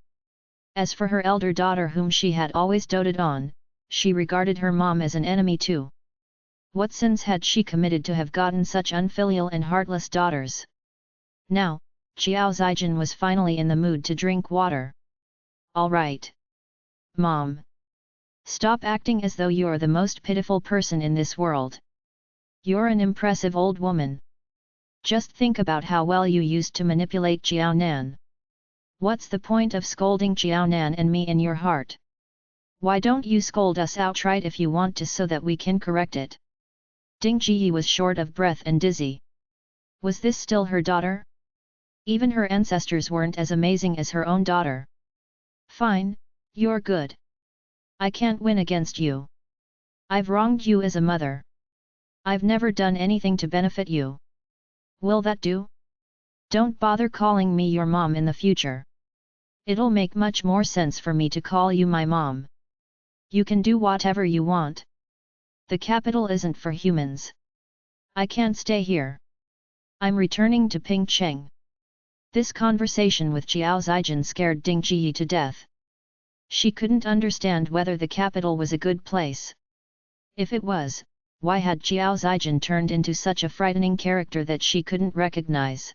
A: As for her elder daughter whom she had always doted on, she regarded her mom as an enemy too. What sins had she committed to have gotten such unfilial and heartless daughters? Now, Xiao Zijan was finally in the mood to drink water. All right. Mom. Stop acting as though you're the most pitiful person in this world. You're an impressive old woman. Just think about how well you used to manipulate Xiaonan. What's the point of scolding Xiaonan and me in your heart? Why don't you scold us outright if you want to so that we can correct it? Ding Jiyi was short of breath and dizzy. Was this still her daughter? Even her ancestors weren't as amazing as her own daughter. Fine, you're good. I can't win against you. I've wronged you as a mother. I've never done anything to benefit you. Will that do? Don't bother calling me your mom in the future. It'll make much more sense for me to call you my mom. You can do whatever you want. The capital isn't for humans. I can't stay here. I'm returning to Pingcheng. This conversation with Xiao Zijan scared Ding Jiyi to death. She couldn't understand whether the capital was a good place. If it was, why had Xiao Zijan turned into such a frightening character that she couldn't recognize?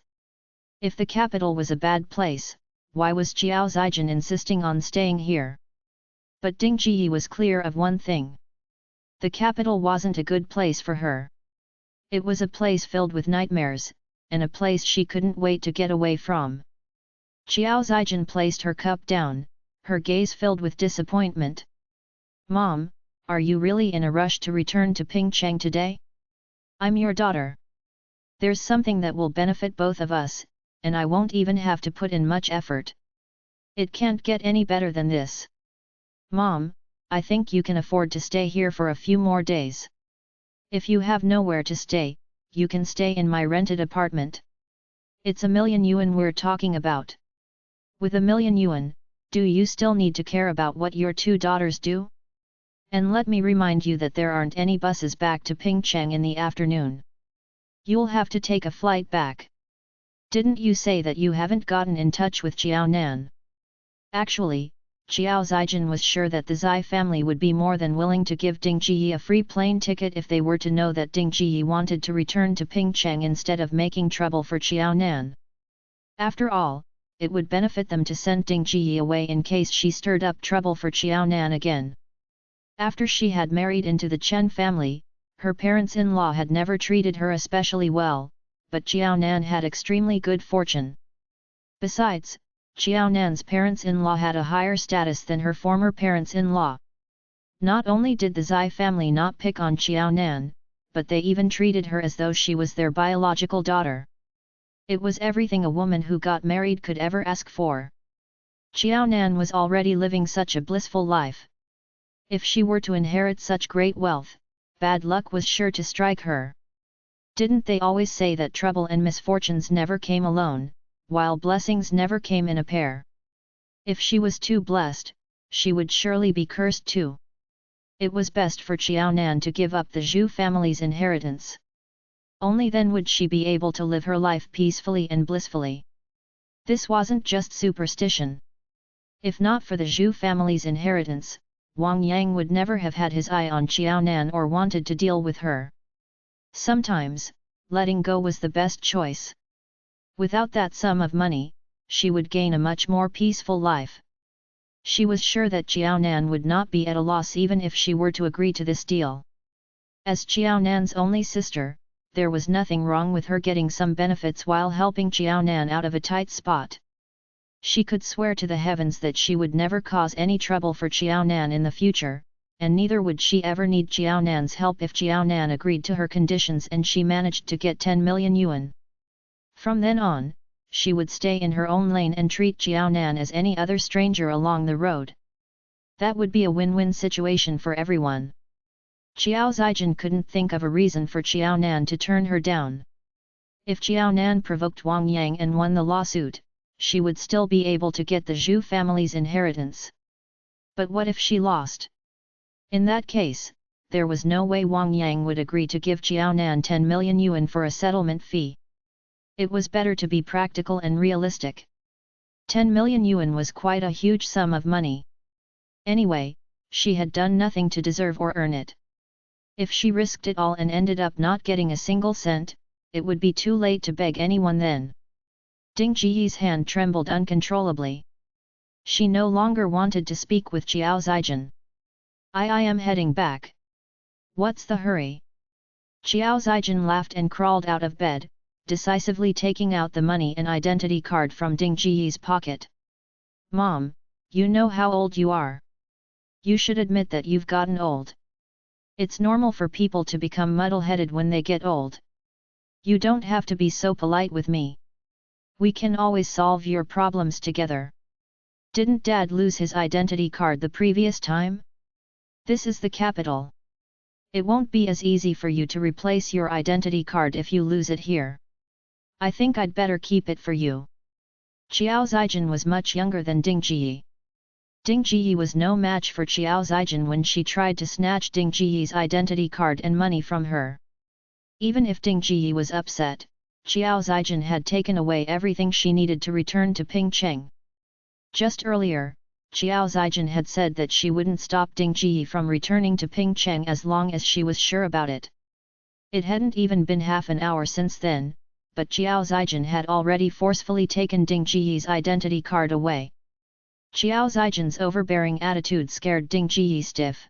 A: If the capital was a bad place, why was Xiao Zijan insisting on staying here? But Ding Jiyi was clear of one thing. The capital wasn't a good place for her. It was a place filled with nightmares, and a place she couldn't wait to get away from. Xiao Zijin placed her cup down, her gaze filled with disappointment. Mom, are you really in a rush to return to Pingcheng today? I'm your daughter. There's something that will benefit both of us, and I won't even have to put in much effort. It can't get any better than this. Mom, I think you can afford to stay here for a few more days. If you have nowhere to stay, you can stay in my rented apartment. It's 1,000,000 yuan we're talking about. With 1,000,000 yuan, do you still need to care about what your two daughters do? And let me remind you that there aren't any buses back to Pingcheng in the afternoon. You'll have to take a flight back. Didn't you say that you haven't gotten in touch with Jiao Nan? Actually, Xiao Zijin was sure that the Zai family would be more than willing to give Ding Jiyi a free plane ticket if they were to know that Ding Jiyi wanted to return to Pingcheng instead of making trouble for Xiao Nan. After all, it would benefit them to send Ding Jiyi away in case she stirred up trouble for Xiao Nan again. After she had married into the Chen family, her parents-in-law had never treated her especially well, but Xiao Nan had extremely good fortune. Besides, Xiao Nan's parents-in-law had a higher status than her former parents-in-law. Not only did the Zai family not pick on Xiao Nan, but they even treated her as though she was their biological daughter. It was everything a woman who got married could ever ask for. Xiao Nan was already living such a blissful life. If she were to inherit such great wealth, bad luck was sure to strike her. Didn't they always say that trouble and misfortunes never came alone, while blessings never came in a pair? If she was too blessed, she would surely be cursed too. It was best for Xiao Nan to give up the Zhu family's inheritance. Only then would she be able to live her life peacefully and blissfully. This wasn't just superstition. If not for the Zhu family's inheritance, Wang Yang would never have had his eye on Xiao Nan or wanted to deal with her. Sometimes, letting go was the best choice. Without that sum of money, she would gain a much more peaceful life. She was sure that Xiao Nan would not be at a loss even if she were to agree to this deal. As Xiao Nan's only sister, there was nothing wrong with her getting some benefits while helping Xiao Nan out of a tight spot. She could swear to the heavens that she would never cause any trouble for Xiao Nan in the future, and neither would she ever need Xiao Nan's help if Xiao Nan agreed to her conditions and she managed to get 10,000,000 yuan. From then on, she would stay in her own lane and treat Xiao Nan as any other stranger along the road. That would be a win-win situation for everyone. Xiao Zijin couldn't think of a reason for Xiao Nan to turn her down. If Xiao Nan provoked Wang Yang and won the lawsuit, she would still be able to get the Zhu family's inheritance. But what if she lost? In that case, there was no way Wang Yang would agree to give Xiao Nan 10,000,000 yuan for a settlement fee. It was better to be practical and realistic. 10,000,000 yuan was quite a huge sum of money. Anyway, she had done nothing to deserve or earn it. If she risked it all and ended up not getting a single cent, it would be too late to beg anyone then. Ding Jiyi's hand trembled uncontrollably. She no longer wanted to speak with Xiao Zijin. I am heading back. What's the hurry? Xiao Zijin laughed and crawled out of bed, decisively taking out the money and identity card from Ding Jiyi's pocket. Mom, you know how old you are. You should admit that you've gotten old. It's normal for people to become muddle-headed when they get old. You don't have to be so polite with me. We can always solve your problems together. Didn't Dad lose his identity card the previous time? This is the capital. It won't be as easy for you to replace your identity card if you lose it here. I think I'd better keep it for you. Xiao Zijin was much younger than Ding Jiyi. Ding Jiyi was no match for Xiao Zijin when she tried to snatch Ding Jiyi's identity card and money from her. Even if Ding Jiyi was upset, Xiao Zijin had taken away everything she needed to return to Pingcheng. Just earlier, Xiao Zijin had said that she wouldn't stop Ding Jiyi from returning to Pingcheng as long as she was sure about it. It hadn't even been half an hour since then, but Xiao Zijin had already forcefully taken Ding Jiyi's identity card away. Xiao Zijin's overbearing attitude scared Ding Jiyi stiff.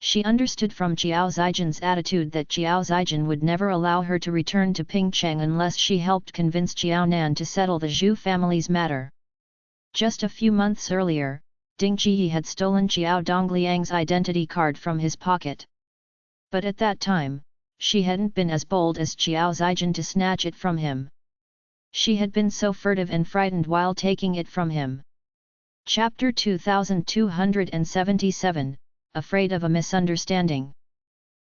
A: She understood from Jiao Zijin's attitude that Jiao Zijin would never allow her to return to Pingcheng unless she helped convince Jiao Nan to settle the Zhu family's matter. Just a few months earlier, Ding Jiyi had stolen Jiao Dongliang's identity card from his pocket. But at that time, she hadn't been as bold as Jiao Zijin to snatch it from him. She had been so furtive and frightened while taking it from him. Chapter 2277, Afraid of a Misunderstanding.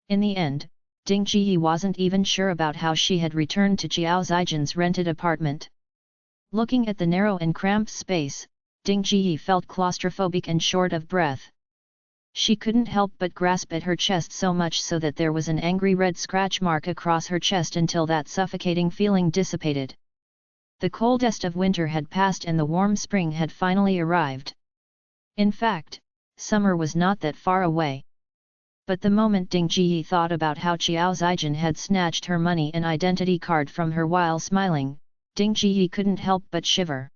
A: In the end, Ding Jiyi wasn't even sure about how she had returned to Jiao Zijin's rented apartment. Looking at the narrow and cramped space, Ding Jiyi felt claustrophobic and short of breath. She couldn't help but grasp at her chest so much so that there was an angry red scratch mark across her chest until that suffocating feeling dissipated. The coldest of winter had passed and the warm spring had finally arrived. In fact, summer was not that far away. But the moment Ding Jiyi thought about how Jiao Zijin had snatched her money and identity card from her while smiling, Ding Jiyi couldn't help but shiver.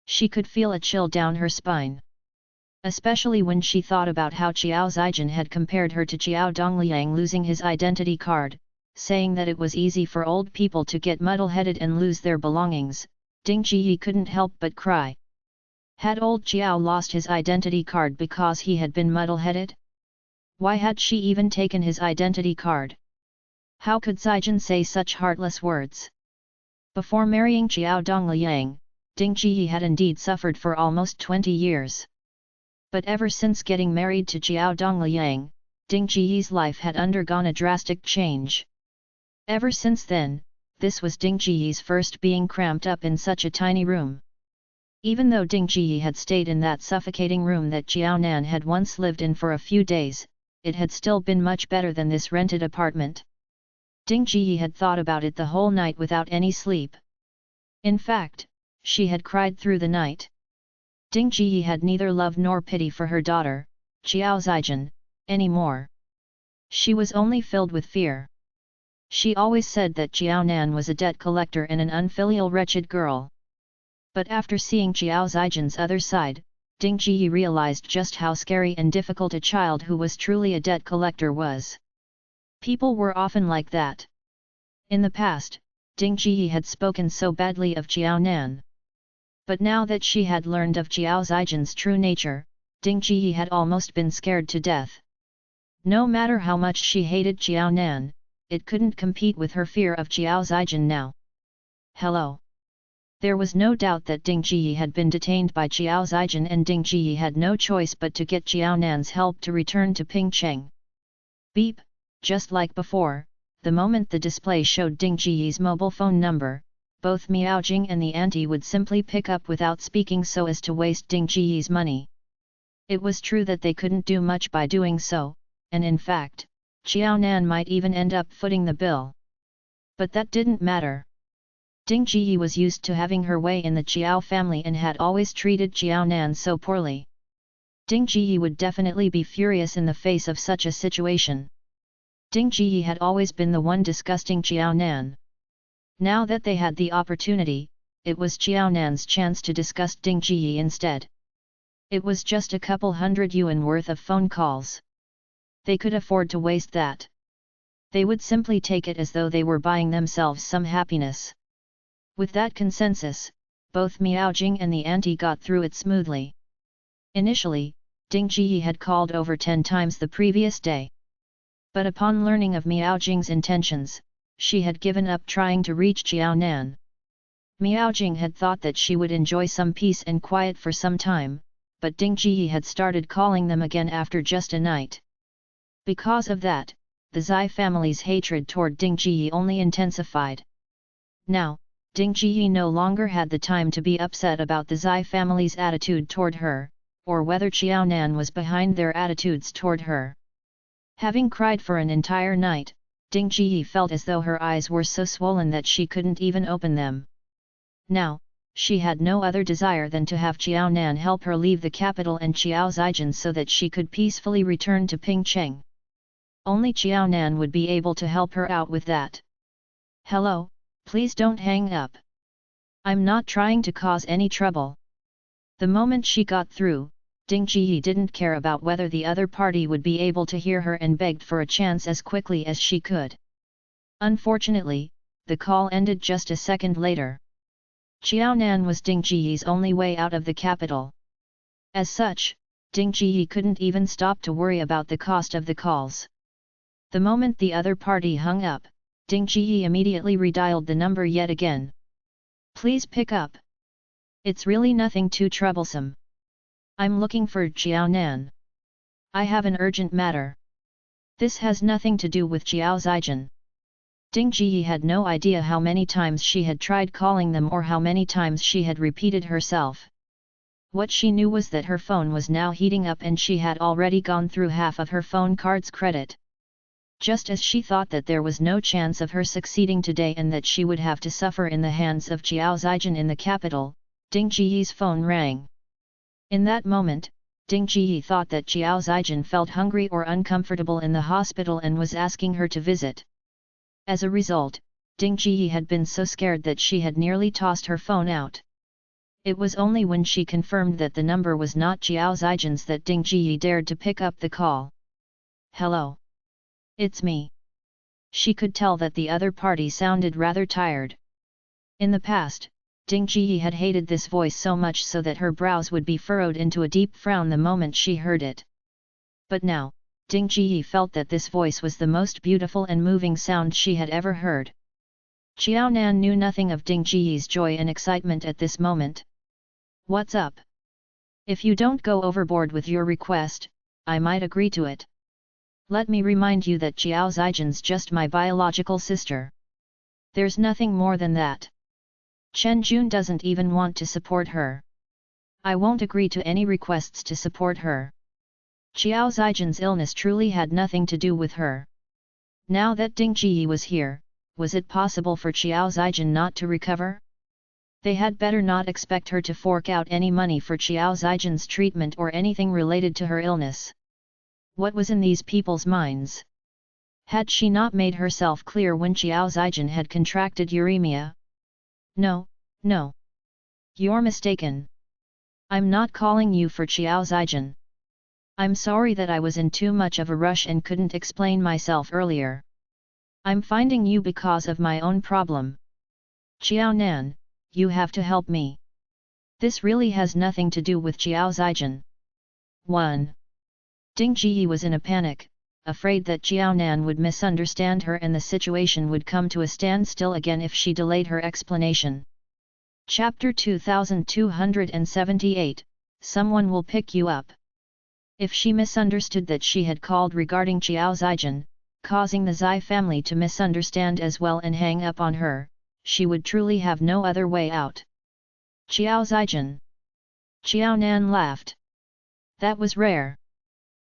A: She could feel a chill down her spine. Especially when she thought about how Jiao Zijin had compared her to Jiao Dongliang losing his identity card, saying that it was easy for old people to get muddle-headed and lose their belongings. Ding Jiyi couldn't help but cry. Had old Jiao lost his identity card because he had been muddle-headed? Why had she even taken his identity card? How could Zijin say such heartless words? Before marrying Jiao Dongliang, Ding Jiyi had indeed suffered for almost 20 years. But ever since getting married to Jiao Dongliang, Ding Jiyi's life had undergone a drastic change. Ever since then, this was Ding Jiyi's first being cramped up in such a tiny room. Even though Ding Jiyi had stayed in that suffocating room that Jiao Nan had once lived in for a few days, it had still been much better than this rented apartment. Ding Jiyi had thought about it the whole night without any sleep. In fact, she had cried through the night. Ding Jiyi had neither love nor pity for her daughter, Jiao Zijin, anymore. She was only filled with fear. She always said that Jiao Nan was a debt collector and an unfilial wretched girl. But after seeing Jiao Zijin's other side, Ding Jiyi realized just how scary and difficult a child who was truly a debt collector was. People were often like that. In the past, Ding Jiyi had spoken so badly of Jiao Nan. But now that she had learned of Jiao Zijin's true nature, Ding Jiyi had almost been scared to death. No matter how much she hated Jiao Nan, it couldn't compete with her fear of Jiao Zijin now. Hello. There was no doubt that Ding Jiyi had been detained by Jiao Zijin and Ding Jiyi had no choice but to get Jiao Nan's help to return to Pingcheng. Beep, just like before, the moment the display showed Ding Jiyi's mobile phone number, both Miaojing and the auntie would simply pick up without speaking so as to waste Ding Jiyi's money. It was true that they couldn't do much by doing so, and in fact, Jiao Nan might even end up footing the bill. But that didn't matter. Ding Jiyi was used to having her way in the Jiao family and had always treated Jiao Nan so poorly. Ding Jiyi would definitely be furious in the face of such a situation. Ding Jiyi had always been the one disgusting Jiao Nan. Now that they had the opportunity, it was Jiao Nan's chance to disgust Ding Jiyi instead. It was just a couple hundred yuan worth of phone calls. They could afford to waste that. They would simply take it as though they were buying themselves some happiness. With that consensus, both Miaojing and the auntie got through it smoothly. Initially, Ding Jiyi had called over 10 times the previous day. But upon learning of Miaojing's intentions, she had given up trying to reach Jiao Nan. Miaojing had thought that she would enjoy some peace and quiet for some time, but Ding Jiyi had started calling them again after just a night. Because of that, the Zai family's hatred toward Ding Jiyi only intensified. Now, Ding Jiyi no longer had the time to be upset about the Zai family's attitude toward her, or whether Jiao Nan was behind their attitudes toward her. Having cried for an entire night, Ding Jiyi felt as though her eyes were so swollen that she couldn't even open them. Now, she had no other desire than to have Jiao Nan help her leave the capital and Jiao Zijin so that she could peacefully return to Pingcheng. Only Jiao Nan would be able to help her out with that. Hello, please don't hang up. I'm not trying to cause any trouble. The moment she got through, Ding Jiyi didn't care about whether the other party would be able to hear her and begged for a chance as quickly as she could. Unfortunately, the call ended just a second later. Qiaonan was Ding Jiyi's only way out of the capital. As such, Ding Jiyi couldn't even stop to worry about the cost of the calls. The moment the other party hung up, Ding Jiyi immediately redialed the number yet again. "Please pick up. It's really nothing too troublesome. I'm looking for Qiaonan. I have an urgent matter. This has nothing to do with Xiao Zijin." Ding Jiyi had no idea how many times she had tried calling them or how many times she had repeated herself. What she knew was that her phone was now heating up and she had already gone through half of her phone card's credit. Just as she thought that there was no chance of her succeeding today and that she would have to suffer in the hands of Xiao Zijin in the capital, Ding Jiyi's phone rang. In that moment, Ding Jiyi thought that Xiao Zijin felt hungry or uncomfortable in the hospital and was asking her to visit. As a result, Ding Jiyi had been so scared that she had nearly tossed her phone out. It was only when she confirmed that the number was not Xiao Zijin's that Ding Jiyi dared to pick up the call. "Hello. It's me." She could tell that the other party sounded rather tired. In the past, Ding Jiyi had hated this voice so much so that her brows would be furrowed into a deep frown the moment she heard it. But now, Ding Jiyi felt that this voice was the most beautiful and moving sound she had ever heard. Qiaonan knew nothing of Ding Jiyi's joy and excitement at this moment. "What's up? If you don't go overboard with your request, I might agree to it. Let me remind you that Xiao Zijin's just my biological sister. There's nothing more than that. Chen Jun doesn't even want to support her. I won't agree to any requests to support her. Xiao Zijin's illness truly had nothing to do with her." Now that Ding Jiyi was here, was it possible for Xiao Zijin not to recover? They had better not expect her to fork out any money for Xiao Zijin's treatment or anything related to her illness. What was in these people's minds? Had she not made herself clear when Xiao Zijin had contracted uremia? "No, no. You're mistaken. I'm not calling you for Xiao Zijin. I'm sorry that I was in too much of a rush and couldn't explain myself earlier. I'm finding you because of my own problem. Qiaonan, you have to help me. This really has nothing to do with Xiao Zijin." 1. Ding Jiyi was in a panic, afraid that Qiaonan would misunderstand her and the situation would come to a standstill again if she delayed her explanation. Chapter 2278, Someone Will Pick You Up. If she misunderstood that she had called regarding Xiao Zijin, causing the Zai family to misunderstand as well and hang up on her, she would truly have no other way out. "Xiao Zijin." Qiaonan laughed. That was rare.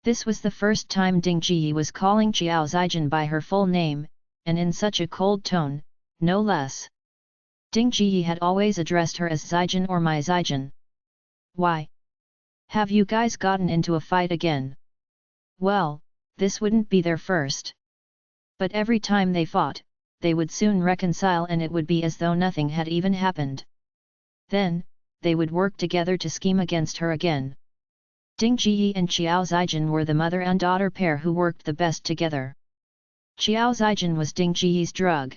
A: This was the first time Ding Jiyi was calling Xiao Zijin by her full name, and in such a cold tone, no less. Ding Jiyi had always addressed her as Zijin or my Zijin. "Why? Have you guys gotten into a fight again?" Well, this wouldn't be their first. But every time they fought, they would soon reconcile and it would be as though nothing had even happened. Then, they would work together to scheme against her again. Ding Jiyi and Xiao Zijin were the mother and daughter pair who worked the best together. Xiao Zijin was Ding Jiyi's drug.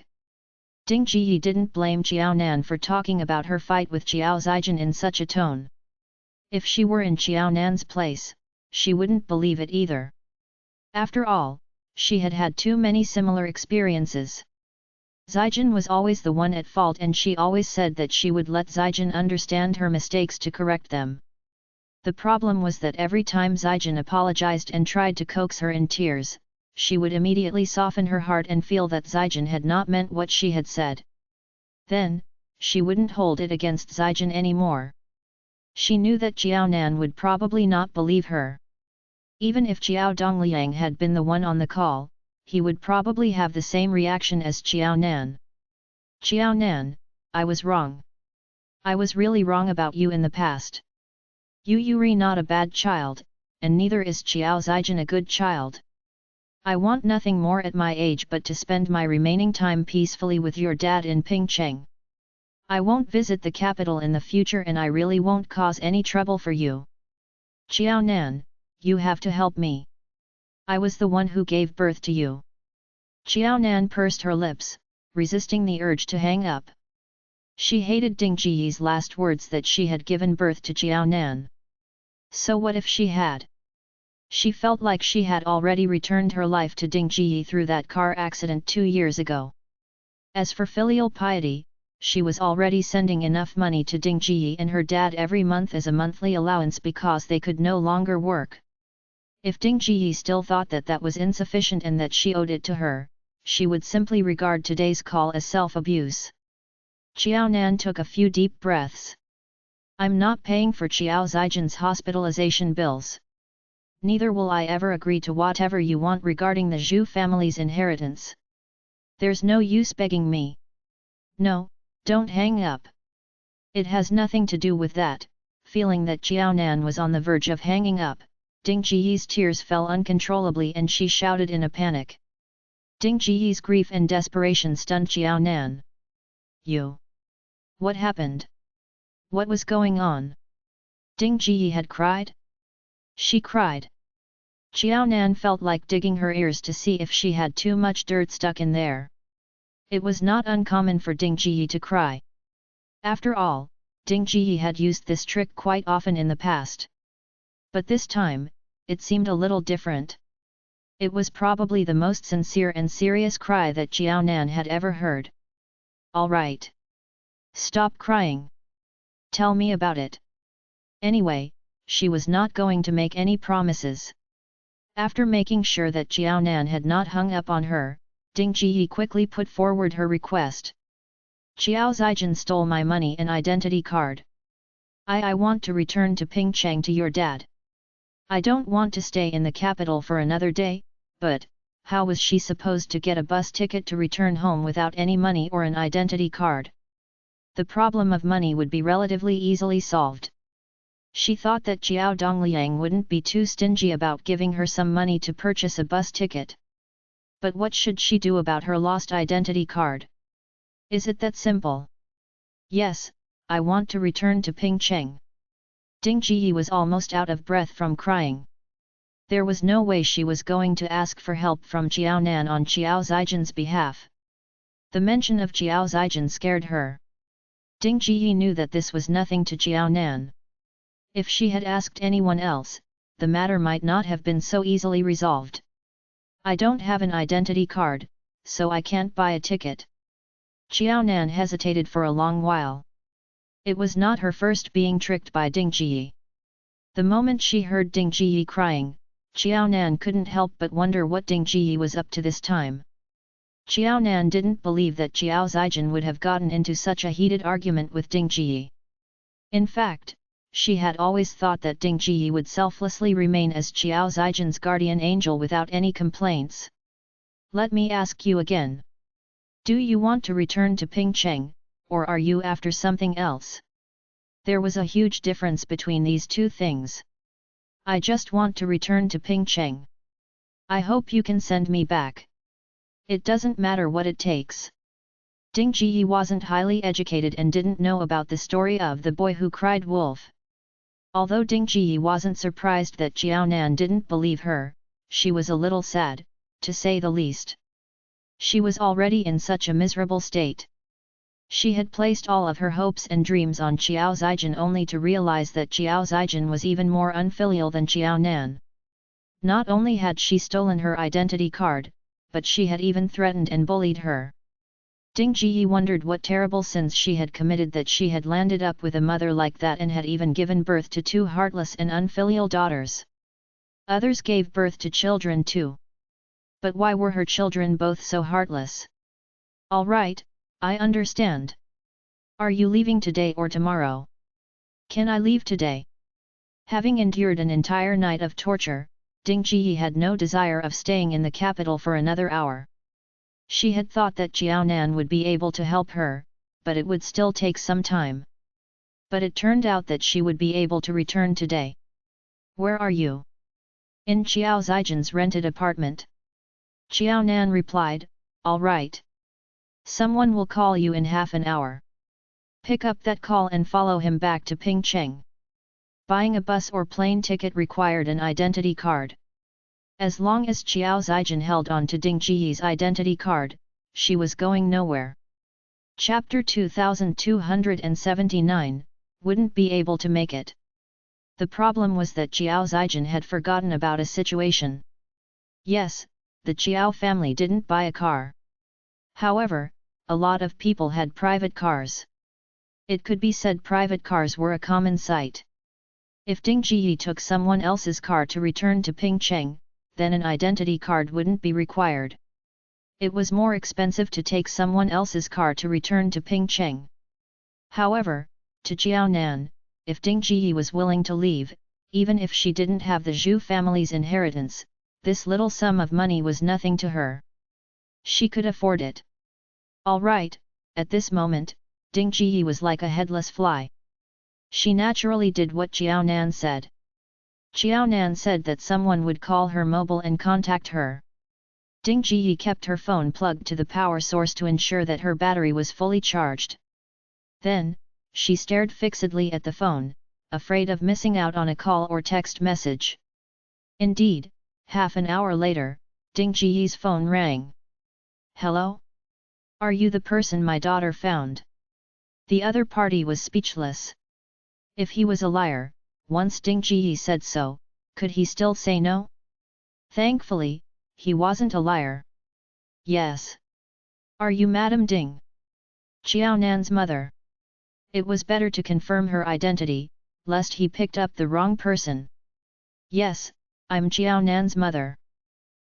A: Ding Jiyi didn't blame Qiaonan for talking about her fight with Xiao Zijin in such a tone. If she were in Qiaonan's place, she wouldn't believe it either. After all, she had had too many similar experiences. Zijin was always the one at fault and she always said that she would let Zijin understand her mistakes to correct them. The problem was that every time Zijin apologized and tried to coax her in tears, she would immediately soften her heart and feel that Zijin had not meant what she had said. Then, she wouldn't hold it against Zijin anymore. She knew that Qiaonan would probably not believe her. Even if Xiao Dongliang had been the one on the call, he would probably have the same reaction as Qiaonan. "Qiaonan, I was wrong. I was really wrong about you in the past. You're not a bad child, and neither is Xiao Zijin a good child. I want nothing more at my age but to spend my remaining time peacefully with your dad in Pingcheng. I won't visit the capital in the future and I really won't cause any trouble for you. Xiao Nan, you have to help me. I was the one who gave birth to you. Xiao Nan pursed her lips, resisting the urge to hang up. She hated Ding Jiyi's last words that she had given birth to Xiao Nan. So what if she had? She felt like she had already returned her life to Ding Jiyi through that car accident 2 years ago. As for filial piety, she was already sending enough money to Ding Jiyi and her dad every month as a monthly allowance because they could no longer work. If Ding Jiyi still thought that that was insufficient and that she owed it to her, she would simply regard today's call as self-abuse. Xiao Nan took a few deep breaths. I'm not paying for Xiao Zijin's hospitalization bills. Neither will I ever agree to whatever you want regarding the Zhu family's inheritance. There's no use begging me. No, don't hang up. It has nothing to do with that. Feeling that Xiao Nan was on the verge of hanging up, Ding Jiyi's tears fell uncontrollably and she shouted in a panic. Ding Jiyi's grief and desperation stunned Xiao Nan. You? What happened? What was going on? Ding Jiyi had cried? She cried. Xiao Nan felt like digging her ears to see if she had too much dirt stuck in there. It was not uncommon for Ding Jiyi to cry. After all, Ding Jiyi had used this trick quite often in the past. But this time, it seemed a little different. It was probably the most sincere and serious cry that Xiao Nan had ever heard. All right. Stop crying. Tell me about it. Anyway, she was not going to make any promises. After making sure that Xiao Nan had not hung up on her, Ding Jiyi quickly put forward her request. Xiao Zijin stole my money and identity card. I want to return to Pingcheng to your dad. I don't want to stay in the capital for another day, but, how was she supposed to get a bus ticket to return home without any money or an identity card? The problem of money would be relatively easily solved. She thought that Jiao Dongliang wouldn't be too stingy about giving her some money to purchase a bus ticket. But what should she do about her lost identity card? Is it that simple? Yes, I want to return to Pingcheng. Ding Jiyi was almost out of breath from crying. There was no way she was going to ask for help from Xiao Nan on Xiao Zijin's behalf. The mention of Xiao Zijin scared her. Ding Jiyi knew that this was nothing to Xiao Nan. If she had asked anyone else, the matter might not have been so easily resolved. I don't have an identity card, so I can't buy a ticket. Xiao Nan hesitated for a long while. It was not her first being tricked by Ding Jiyi. The moment she heard Ding Jiyi crying, Xiao Nan couldn't help but wonder what Ding Jiyi was up to this time. Xiao Nan didn't believe that Xiao Zijin would have gotten into such a heated argument with Ding Jiyi. In fact, she had always thought that Ding Jiyi would selflessly remain as Xiao Zijin's guardian angel without any complaints. Let me ask you again. Do you want to return to Pingcheng, or are you after something else? There was a huge difference between these two things. I just want to return to Pingcheng. I hope you can send me back. It doesn't matter what it takes. Ding Jiyi wasn't highly educated and didn't know about the story of the boy who cried wolf. Although Ding Jiyi wasn't surprised that Xiao Nan didn't believe her, she was a little sad, to say the least. She was already in such a miserable state. She had placed all of her hopes and dreams on Xiao Zijin only to realize that Xiao Zijin was even more unfilial than Xiao Nan. Not only had she stolen her identity card, but she had even threatened and bullied her. Ding Jiyi wondered what terrible sins she had committed that she had landed up with a mother like that and had even given birth to 2 heartless and unfilial daughters. Others gave birth to children too. But why were her children both so heartless? All right, I understand. Are you leaving today or tomorrow? Can I leave today? Having endured an entire night of torture, Ding Jiyi had no desire of staying in the capital for another hour. She had thought that Xiao Nan would be able to help her, but it would still take some time. But it turned out that she would be able to return today. Where are you? In Xiao Zijin's rented apartment. Xiao Nan replied, all right. Someone will call you in half an hour. Pick up that call and follow him back to Pingcheng. Buying a bus or plane ticket required an identity card. As long as Qiao Zijin held on to Ding Jiyi's identity card, she was going nowhere. Chapter 2279, wouldn't be able to make it. The problem was that Qiao Zijin had forgotten about a situation. Yes, the Qiao family didn't buy a car. However, a lot of people had private cars. It could be said private cars were a common sight. If Ding Jiyi took someone else's car to return to Pingcheng, then an identity card wouldn't be required. It was more expensive to take someone else's car to return to Pingcheng. However, to Jiaonan, if Ding Jiyi was willing to leave, even if she didn't have the Zhu family's inheritance, this little sum of money was nothing to her. She could afford it. All right, at this moment, Ding Jiyi was like a headless fly. She naturally did what Jiaonan said. Jiaonan said that someone would call her mobile and contact her. Ding Jiyi kept her phone plugged to the power source to ensure that her battery was fully charged. Then, she stared fixedly at the phone, afraid of missing out on a call or text message. Indeed, half an hour later, Ding Jiyi's phone rang. "Hello? Are you the person my daughter found?" The other party was speechless. If he was a liar, once Ding Jiyi said so, could he still say no? Thankfully, he wasn't a liar. "Yes. Are you Madame Ding? Jiaonan's mother?" It was better to confirm her identity, lest he picked up the wrong person. "Yes, I'm Jiaonan's mother.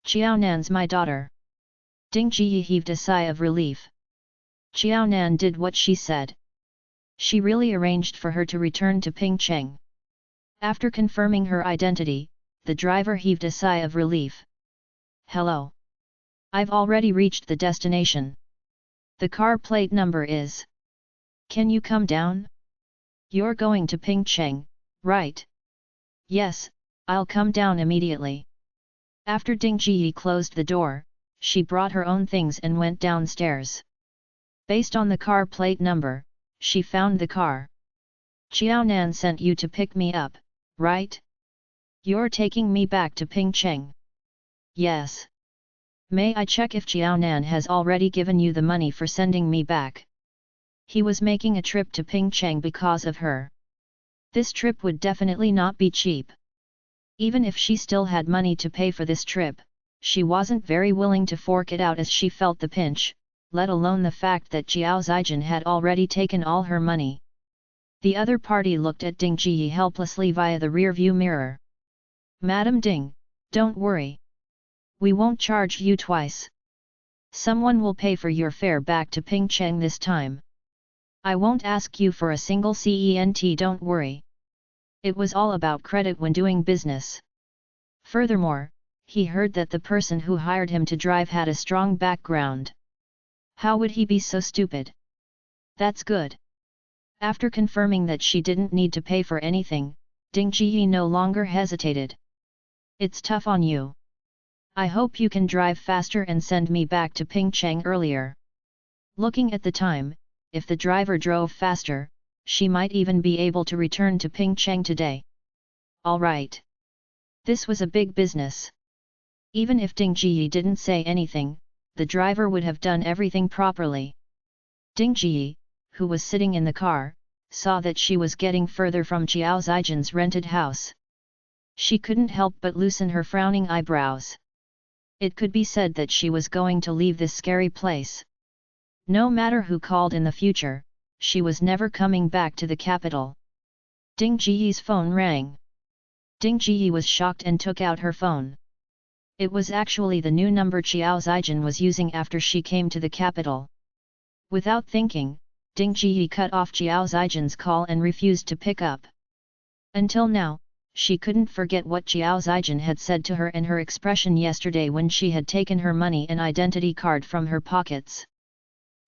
A: Jiaonan's my daughter." Ding Jiyi heaved a sigh of relief. Jiaonan did what she said. She really arranged for her to return to Pingcheng. After confirming her identity, the driver heaved a sigh of relief. "Hello. I've already reached the destination. The car plate number is... Can you come down? You're going to Pingcheng, right?" "Yes, I'll come down immediately." After Ding Jiyi closed the door, she brought her own things and went downstairs. Based on the car plate number, she found the car. "Jiaonan sent you to pick me up, right? You're taking me back to Pingcheng?" "Yes. May I check if Jiaonan has already given you the money for sending me back?" He was making a trip to Pingcheng because of her. This trip would definitely not be cheap. Even if she still had money to pay for this trip, she wasn't very willing to fork it out as she felt the pinch, let alone the fact that Qiao Zijin had already taken all her money. The other party looked at Ding Jiyi helplessly via the rear-view mirror. "Madam Ding, don't worry. We won't charge you twice. Someone will pay for your fare back to Pingcheng this time. I won't ask you for a single cent, don't worry." It was all about credit when doing business. Furthermore, he heard that the person who hired him to drive had a strong background. How would he be so stupid? That's good. After confirming that she didn't need to pay for anything, Ding Jiyi no longer hesitated. "It's tough on you. I hope you can drive faster and send me back to Pingcheng earlier." Looking at the time, if the driver drove faster, she might even be able to return to Pingcheng today. All right. This was a big business. Even if Ding Jiyi didn't say anything, the driver would have done everything properly. Ding Jiyi, who was sitting in the car, saw that she was getting further from Qiao Zijin's rented house. She couldn't help but loosen her frowning eyebrows. It could be said that she was going to leave this scary place. No matter who called in the future, she was never coming back to the capital. Ding Jiyi's phone rang. Ding Jiyi was shocked and took out her phone. It was actually the new number Qiao Zijin was using after she came to the capital. Without thinking, Ding Jiyi cut off Qiao Zijin's call and refused to pick up. Until now, she couldn't forget what Qiao Zijin had said to her and her expression yesterday when she had taken her money and identity card from her pockets.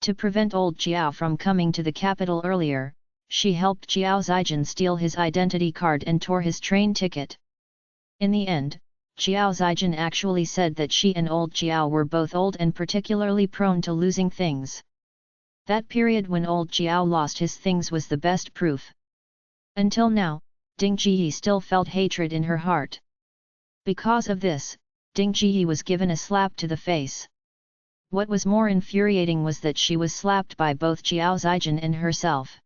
A: To prevent old Qiao from coming to the capital earlier, she helped Qiao Zijin steal his identity card and tore his train ticket. In the end, Qiao Zijin actually said that she and old Qiao were both old and particularly prone to losing things. That period when old Qiao lost his things was the best proof. Until now, Ding Jiyi still felt hatred in her heart. Because of this, Ding Jiyi was given a slap to the face. What was more infuriating was that she was slapped by both Jiao Zijin and herself.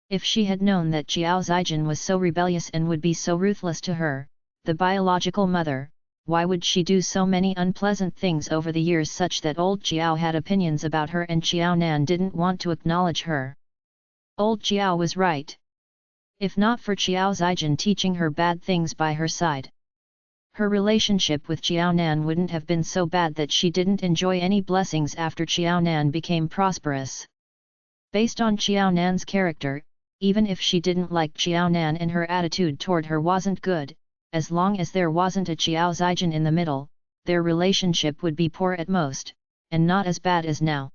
A: If she had known that Jiao Zijin was so rebellious and would be so ruthless to her, the biological mother, why would she do so many unpleasant things over the years such that old Jiao had opinions about her and Jiao Nan didn't want to acknowledge her? Old Jiao was right. If not for Jiao Zijin teaching her bad things by her side, her relationship with Jiao Nan wouldn't have been so bad that she didn't enjoy any blessings after Jiao Nan became prosperous. Based on Jiao Nan's character, even if she didn't like Jiao Nan and her attitude toward her wasn't good, as long as there wasn't a Jiao Zijin in the middle, their relationship would be poor at most, and not as bad as now.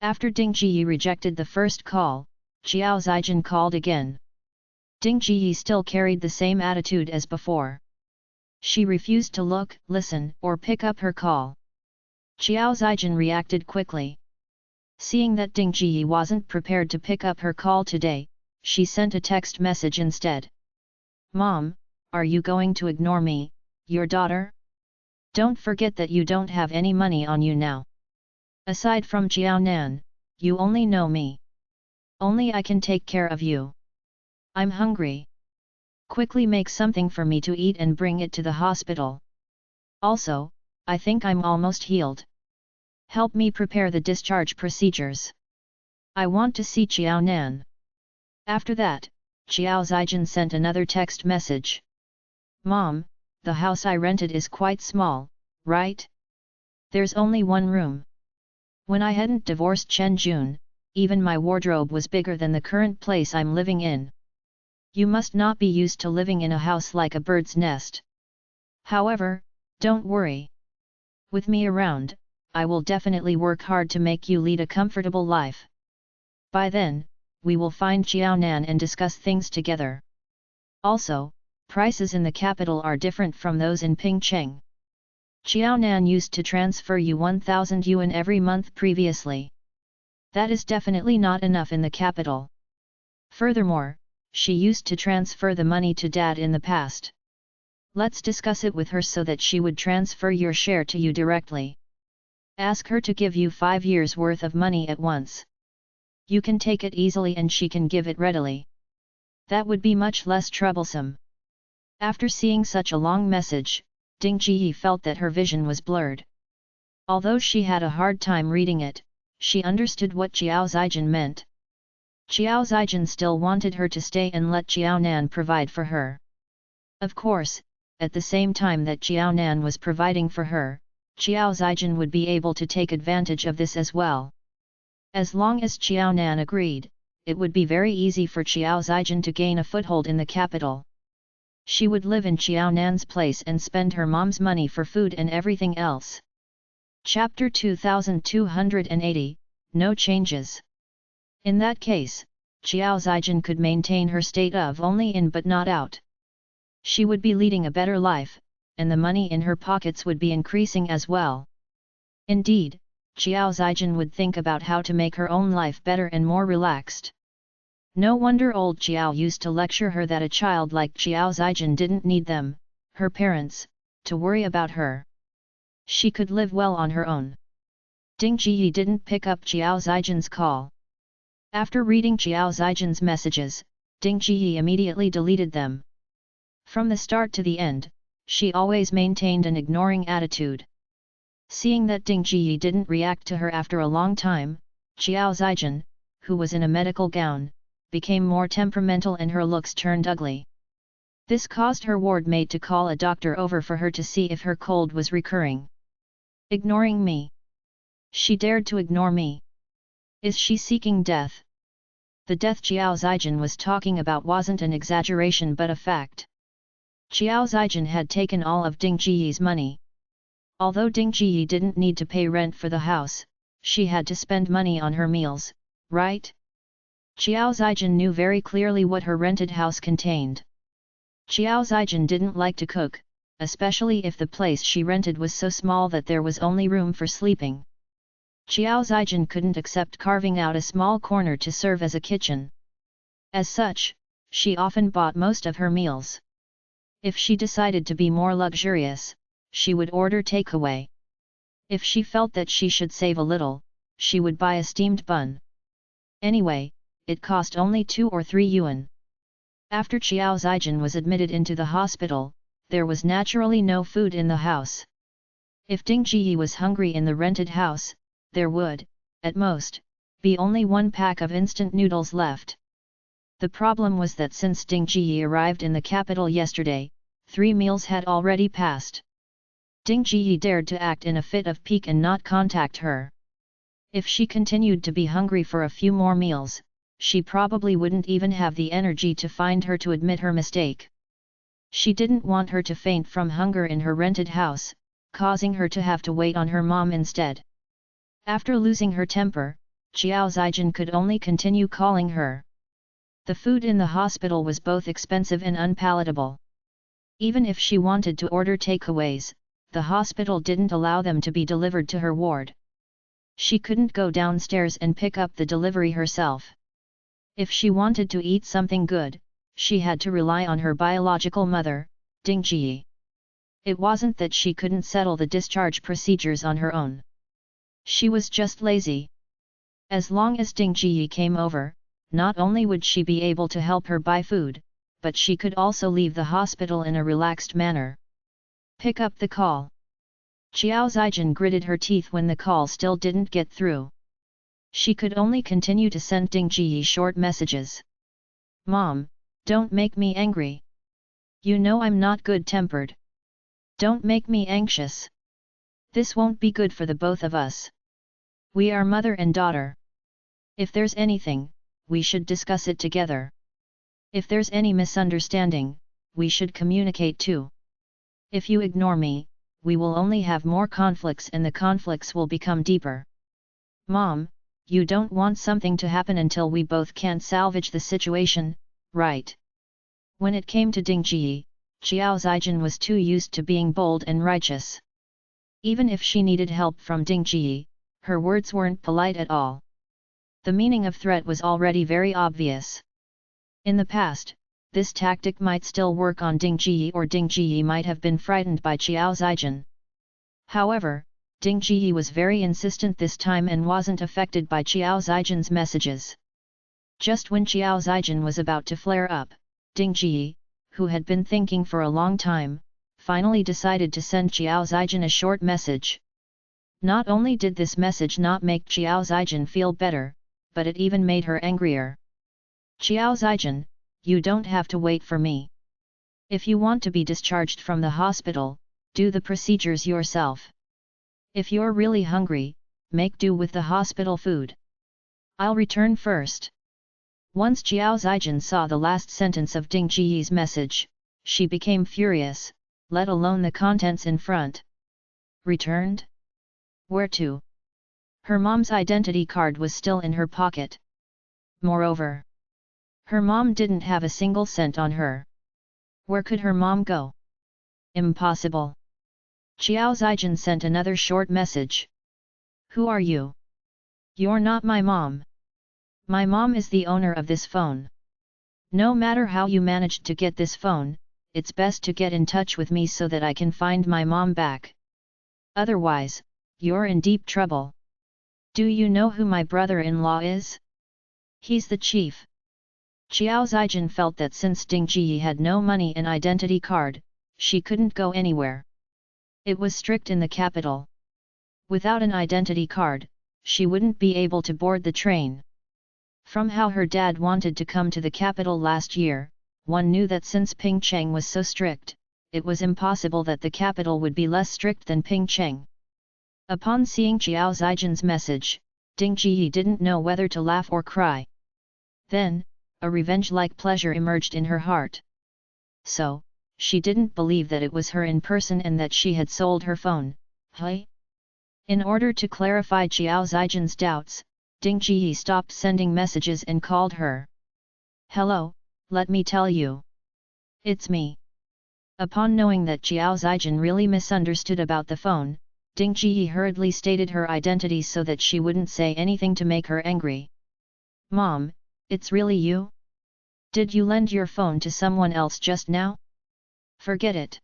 A: After Ding Jiyi rejected the first call, Jiao Zijin called again. Ding Jiyi still carried the same attitude as before. She refused to look, listen, or pick up her call. Jiao Zijin reacted quickly. Seeing that Ding Jiyi wasn't prepared to pick up her call today, she sent a text message instead. "Mom, are you going to ignore me, your daughter? Don't forget that you don't have any money on you now. Aside from Jiao Nan, you only know me. Only I can take care of you. I'm hungry. Quickly make something for me to eat and bring it to the hospital. Also, I think I'm almost healed. Help me prepare the discharge procedures. I want to see Jiao Nan." After that, Jiao Zijin sent another text message. "Mom, the house I rented is quite small, right? There's only one room. When I hadn't divorced Chen Jun, even my wardrobe was bigger than the current place I'm living in. You must not be used to living in a house like a bird's nest. However, don't worry. With me around, I will definitely work hard to make you lead a comfortable life. By then, we will find Jiao Nan and discuss things together. Also, prices in the capital are different from those in Pingcheng. Jiao Nan used to transfer you 1,000 yuan every month previously. That is definitely not enough in the capital. Furthermore, she used to transfer the money to Dad in the past. Let's discuss it with her so that she would transfer your share to you directly. Ask her to give you 5 years' worth of money at once. You can take it easily and she can give it readily. That would be much less troublesome." After seeing such a long message, Ding Jiyi felt that her vision was blurred. Although she had a hard time reading it, she understood what Jiao Zijin meant. Jiao Zijin still wanted her to stay and let Jiao Nan provide for her. Of course, at the same time that Jiao Nan was providing for her, Jiao Zijin would be able to take advantage of this as well. As long as Jiao Nan agreed, it would be very easy for Jiao Zijin to gain a foothold in the capital. She would live in Jiao Nan's place and spend her mom's money for food and everything else. Chapter 2280, No Changes. In that case, Jiao Zijin could maintain her state of only in but not out. She would be leading a better life, and the money in her pockets would be increasing as well. Indeed, Jiao Zijin would think about how to make her own life better and more relaxed. No wonder old Jiao used to lecture her that a child like Jiao Zijin didn't need them, her parents, to worry about her. She could live well on her own. Ding Jiyi didn't pick up Jiao Zijin's call. After reading Jiao Zijin's messages, Ding Jiyi immediately deleted them. From the start to the end, she always maintained an ignoring attitude. Seeing that Ding Jiyi didn't react to her after a long time, Jiao Zijin, who was in a medical gown, became more temperamental and her looks turned ugly. This caused her ward maid to call a doctor over for her to see if her cold was recurring. "Ignoring me? She dared to ignore me. Is she seeking death?" The death Jiao Zijin was talking about wasn't an exaggeration but a fact. Jiao Zijin had taken all of Ding Jiyi's money. Although Ding Jiyi didn't need to pay rent for the house, she had to spend money on her meals, right? Jiao Zijin knew very clearly what her rented house contained. Jiao Zijin didn't like to cook, especially if the place she rented was so small that there was only room for sleeping. Jiao Zijin couldn't accept carving out a small corner to serve as a kitchen. As such, she often bought most of her meals. If she decided to be more luxurious, she would order takeaway. If she felt that she should save a little, she would buy a steamed bun. Anyway, it cost only 2 or 3 yuan. After Qiao Zijin was admitted into the hospital, there was naturally no food in the house. If Ding Jiyi was hungry in the rented house, there would, at most, be only 1 pack of instant noodles left. The problem was that since Ding Jiyi arrived in the capital yesterday, 3 meals had already passed. Ding Jiyi dared to act in a fit of pique and not contact her. If she continued to be hungry for a few more meals, she probably wouldn't even have the energy to find her to admit her mistake. She didn't want her to faint from hunger in her rented house, causing her to have to wait on her mom instead. After losing her temper, Qiao Zijin could only continue calling her. The food in the hospital was both expensive and unpalatable. Even if she wanted to order takeaways, the hospital didn't allow them to be delivered to her ward. She couldn't go downstairs and pick up the delivery herself. If she wanted to eat something good, she had to rely on her biological mother, Ding Jiyi. It wasn't that she couldn't settle the discharge procedures on her own. She was just lazy. As long as Ding Jiyi came over, not only would she be able to help her buy food, but she could also leave the hospital in a relaxed manner. Pick up the call. Qiao Zijin gritted her teeth when the call still didn't get through. She could only continue to send Ding Jiyi short messages. Mom, don't make me angry. You know I'm not good-tempered. Don't make me anxious. This won't be good for the both of us. We are mother and daughter. If there's anything, we should discuss it together. If there's any misunderstanding, we should communicate too. If you ignore me, we will only have more conflicts and the conflicts will become deeper. Mom, you don't want something to happen until we both can salvage the situation, right? When it came to Ding Jiyi, Qiao Zijin was too used to being bold and righteous. Even if she needed help from Ding Jiyi, her words weren't polite at all. The meaning of threat was already very obvious. In the past, this tactic might still work on Ding Jiyi, or Ding Jiyi might have been frightened by Qiao Zijin. However, Ding Jiyi was very insistent this time and wasn't affected by Qiao Zijin's messages. Just when Qiao Zijin was about to flare up, Ding Jiyi, who had been thinking for a long time, finally decided to send Qiao Zijin a short message. Not only did this message not make Qiao Zijin feel better, but it even made her angrier. Qiao Zijin, you don't have to wait for me. If you want to be discharged from the hospital, do the procedures yourself. If you're really hungry, make do with the hospital food. I'll return first. Once Qiao Zijin saw the last sentence of Ding Jiyi's message, she became furious, let alone the contents in front. Returned? Where to? Her mom's identity card was still in her pocket. Moreover, her mom didn't have a single cent on her. Where could her mom go? Impossible. Qiao Zijin sent another short message. Who are you? You're not my mom. My mom is the owner of this phone. No matter how you managed to get this phone, it's best to get in touch with me so that I can find my mom back. Otherwise, you're in deep trouble. Do you know who my brother-in-law is? He's the chief. Qiao Zijin felt that since Ding Jiyi had no money and identity card, she couldn't go anywhere. It was strict in the capital. Without an identity card, she wouldn't be able to board the train. From how her dad wanted to come to the capital last year, one knew that since Pingcheng was so strict, it was impossible that the capital would be less strict than Pingcheng. Upon seeing Qiao Zijin's message, Ding Jiyi didn't know whether to laugh or cry. Then, a revenge-like pleasure emerged in her heart. So, she didn't believe that it was her in person and that she had sold her phone. Hey? In order to clarify Qiao Zijin's doubts, Ding Jiyi stopped sending messages and called her. Hello, let me tell you. It's me. Upon knowing that Qiao Zijin really misunderstood about the phone, Ding Jiyi hurriedly stated her identity so that she wouldn't say anything to make her angry. Mom, it's really you? Did you lend your phone to someone else just now? Forget it.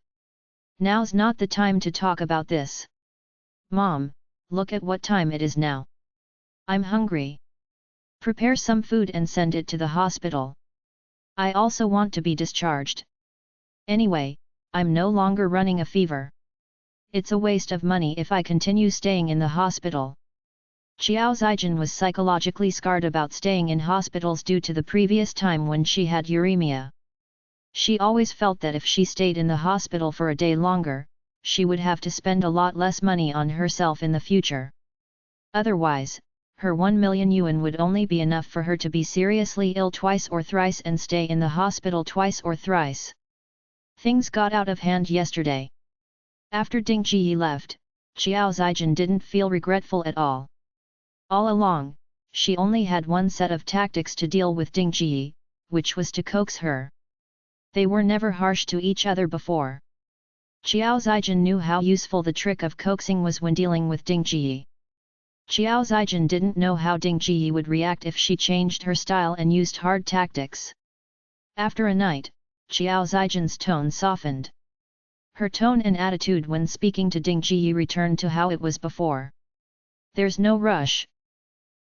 A: Now's not the time to talk about this. Mom, look at what time it is now. I'm hungry. Prepare some food and send it to the hospital. I also want to be discharged. Anyway, I'm no longer running a fever. It's a waste of money if I continue staying in the hospital. Xiao Zijin was psychologically scarred about staying in hospitals due to the previous time when she had uremia. She always felt that if she stayed in the hospital for a day longer, she would have to spend a lot less money on herself in the future. Otherwise, her 1 million yuan would only be enough for her to be seriously ill twice or thrice and stay in the hospital twice or thrice. Things got out of hand yesterday. After Ding Ji left, Xiao Zijin didn't feel regretful at all. All along, she only had one set of tactics to deal with Ding Ji, which was to coax her. They were never harsh to each other before. Xiao Zijin knew how useful the trick of coaxing was when dealing with Ding Ji. Xiao Zijin didn't know how Ding Ji would react if she changed her style and used hard tactics. After a night, Xiao Zijin's tone softened. Her tone and attitude when speaking to Ding Ji returned to how it was before. There's no rush,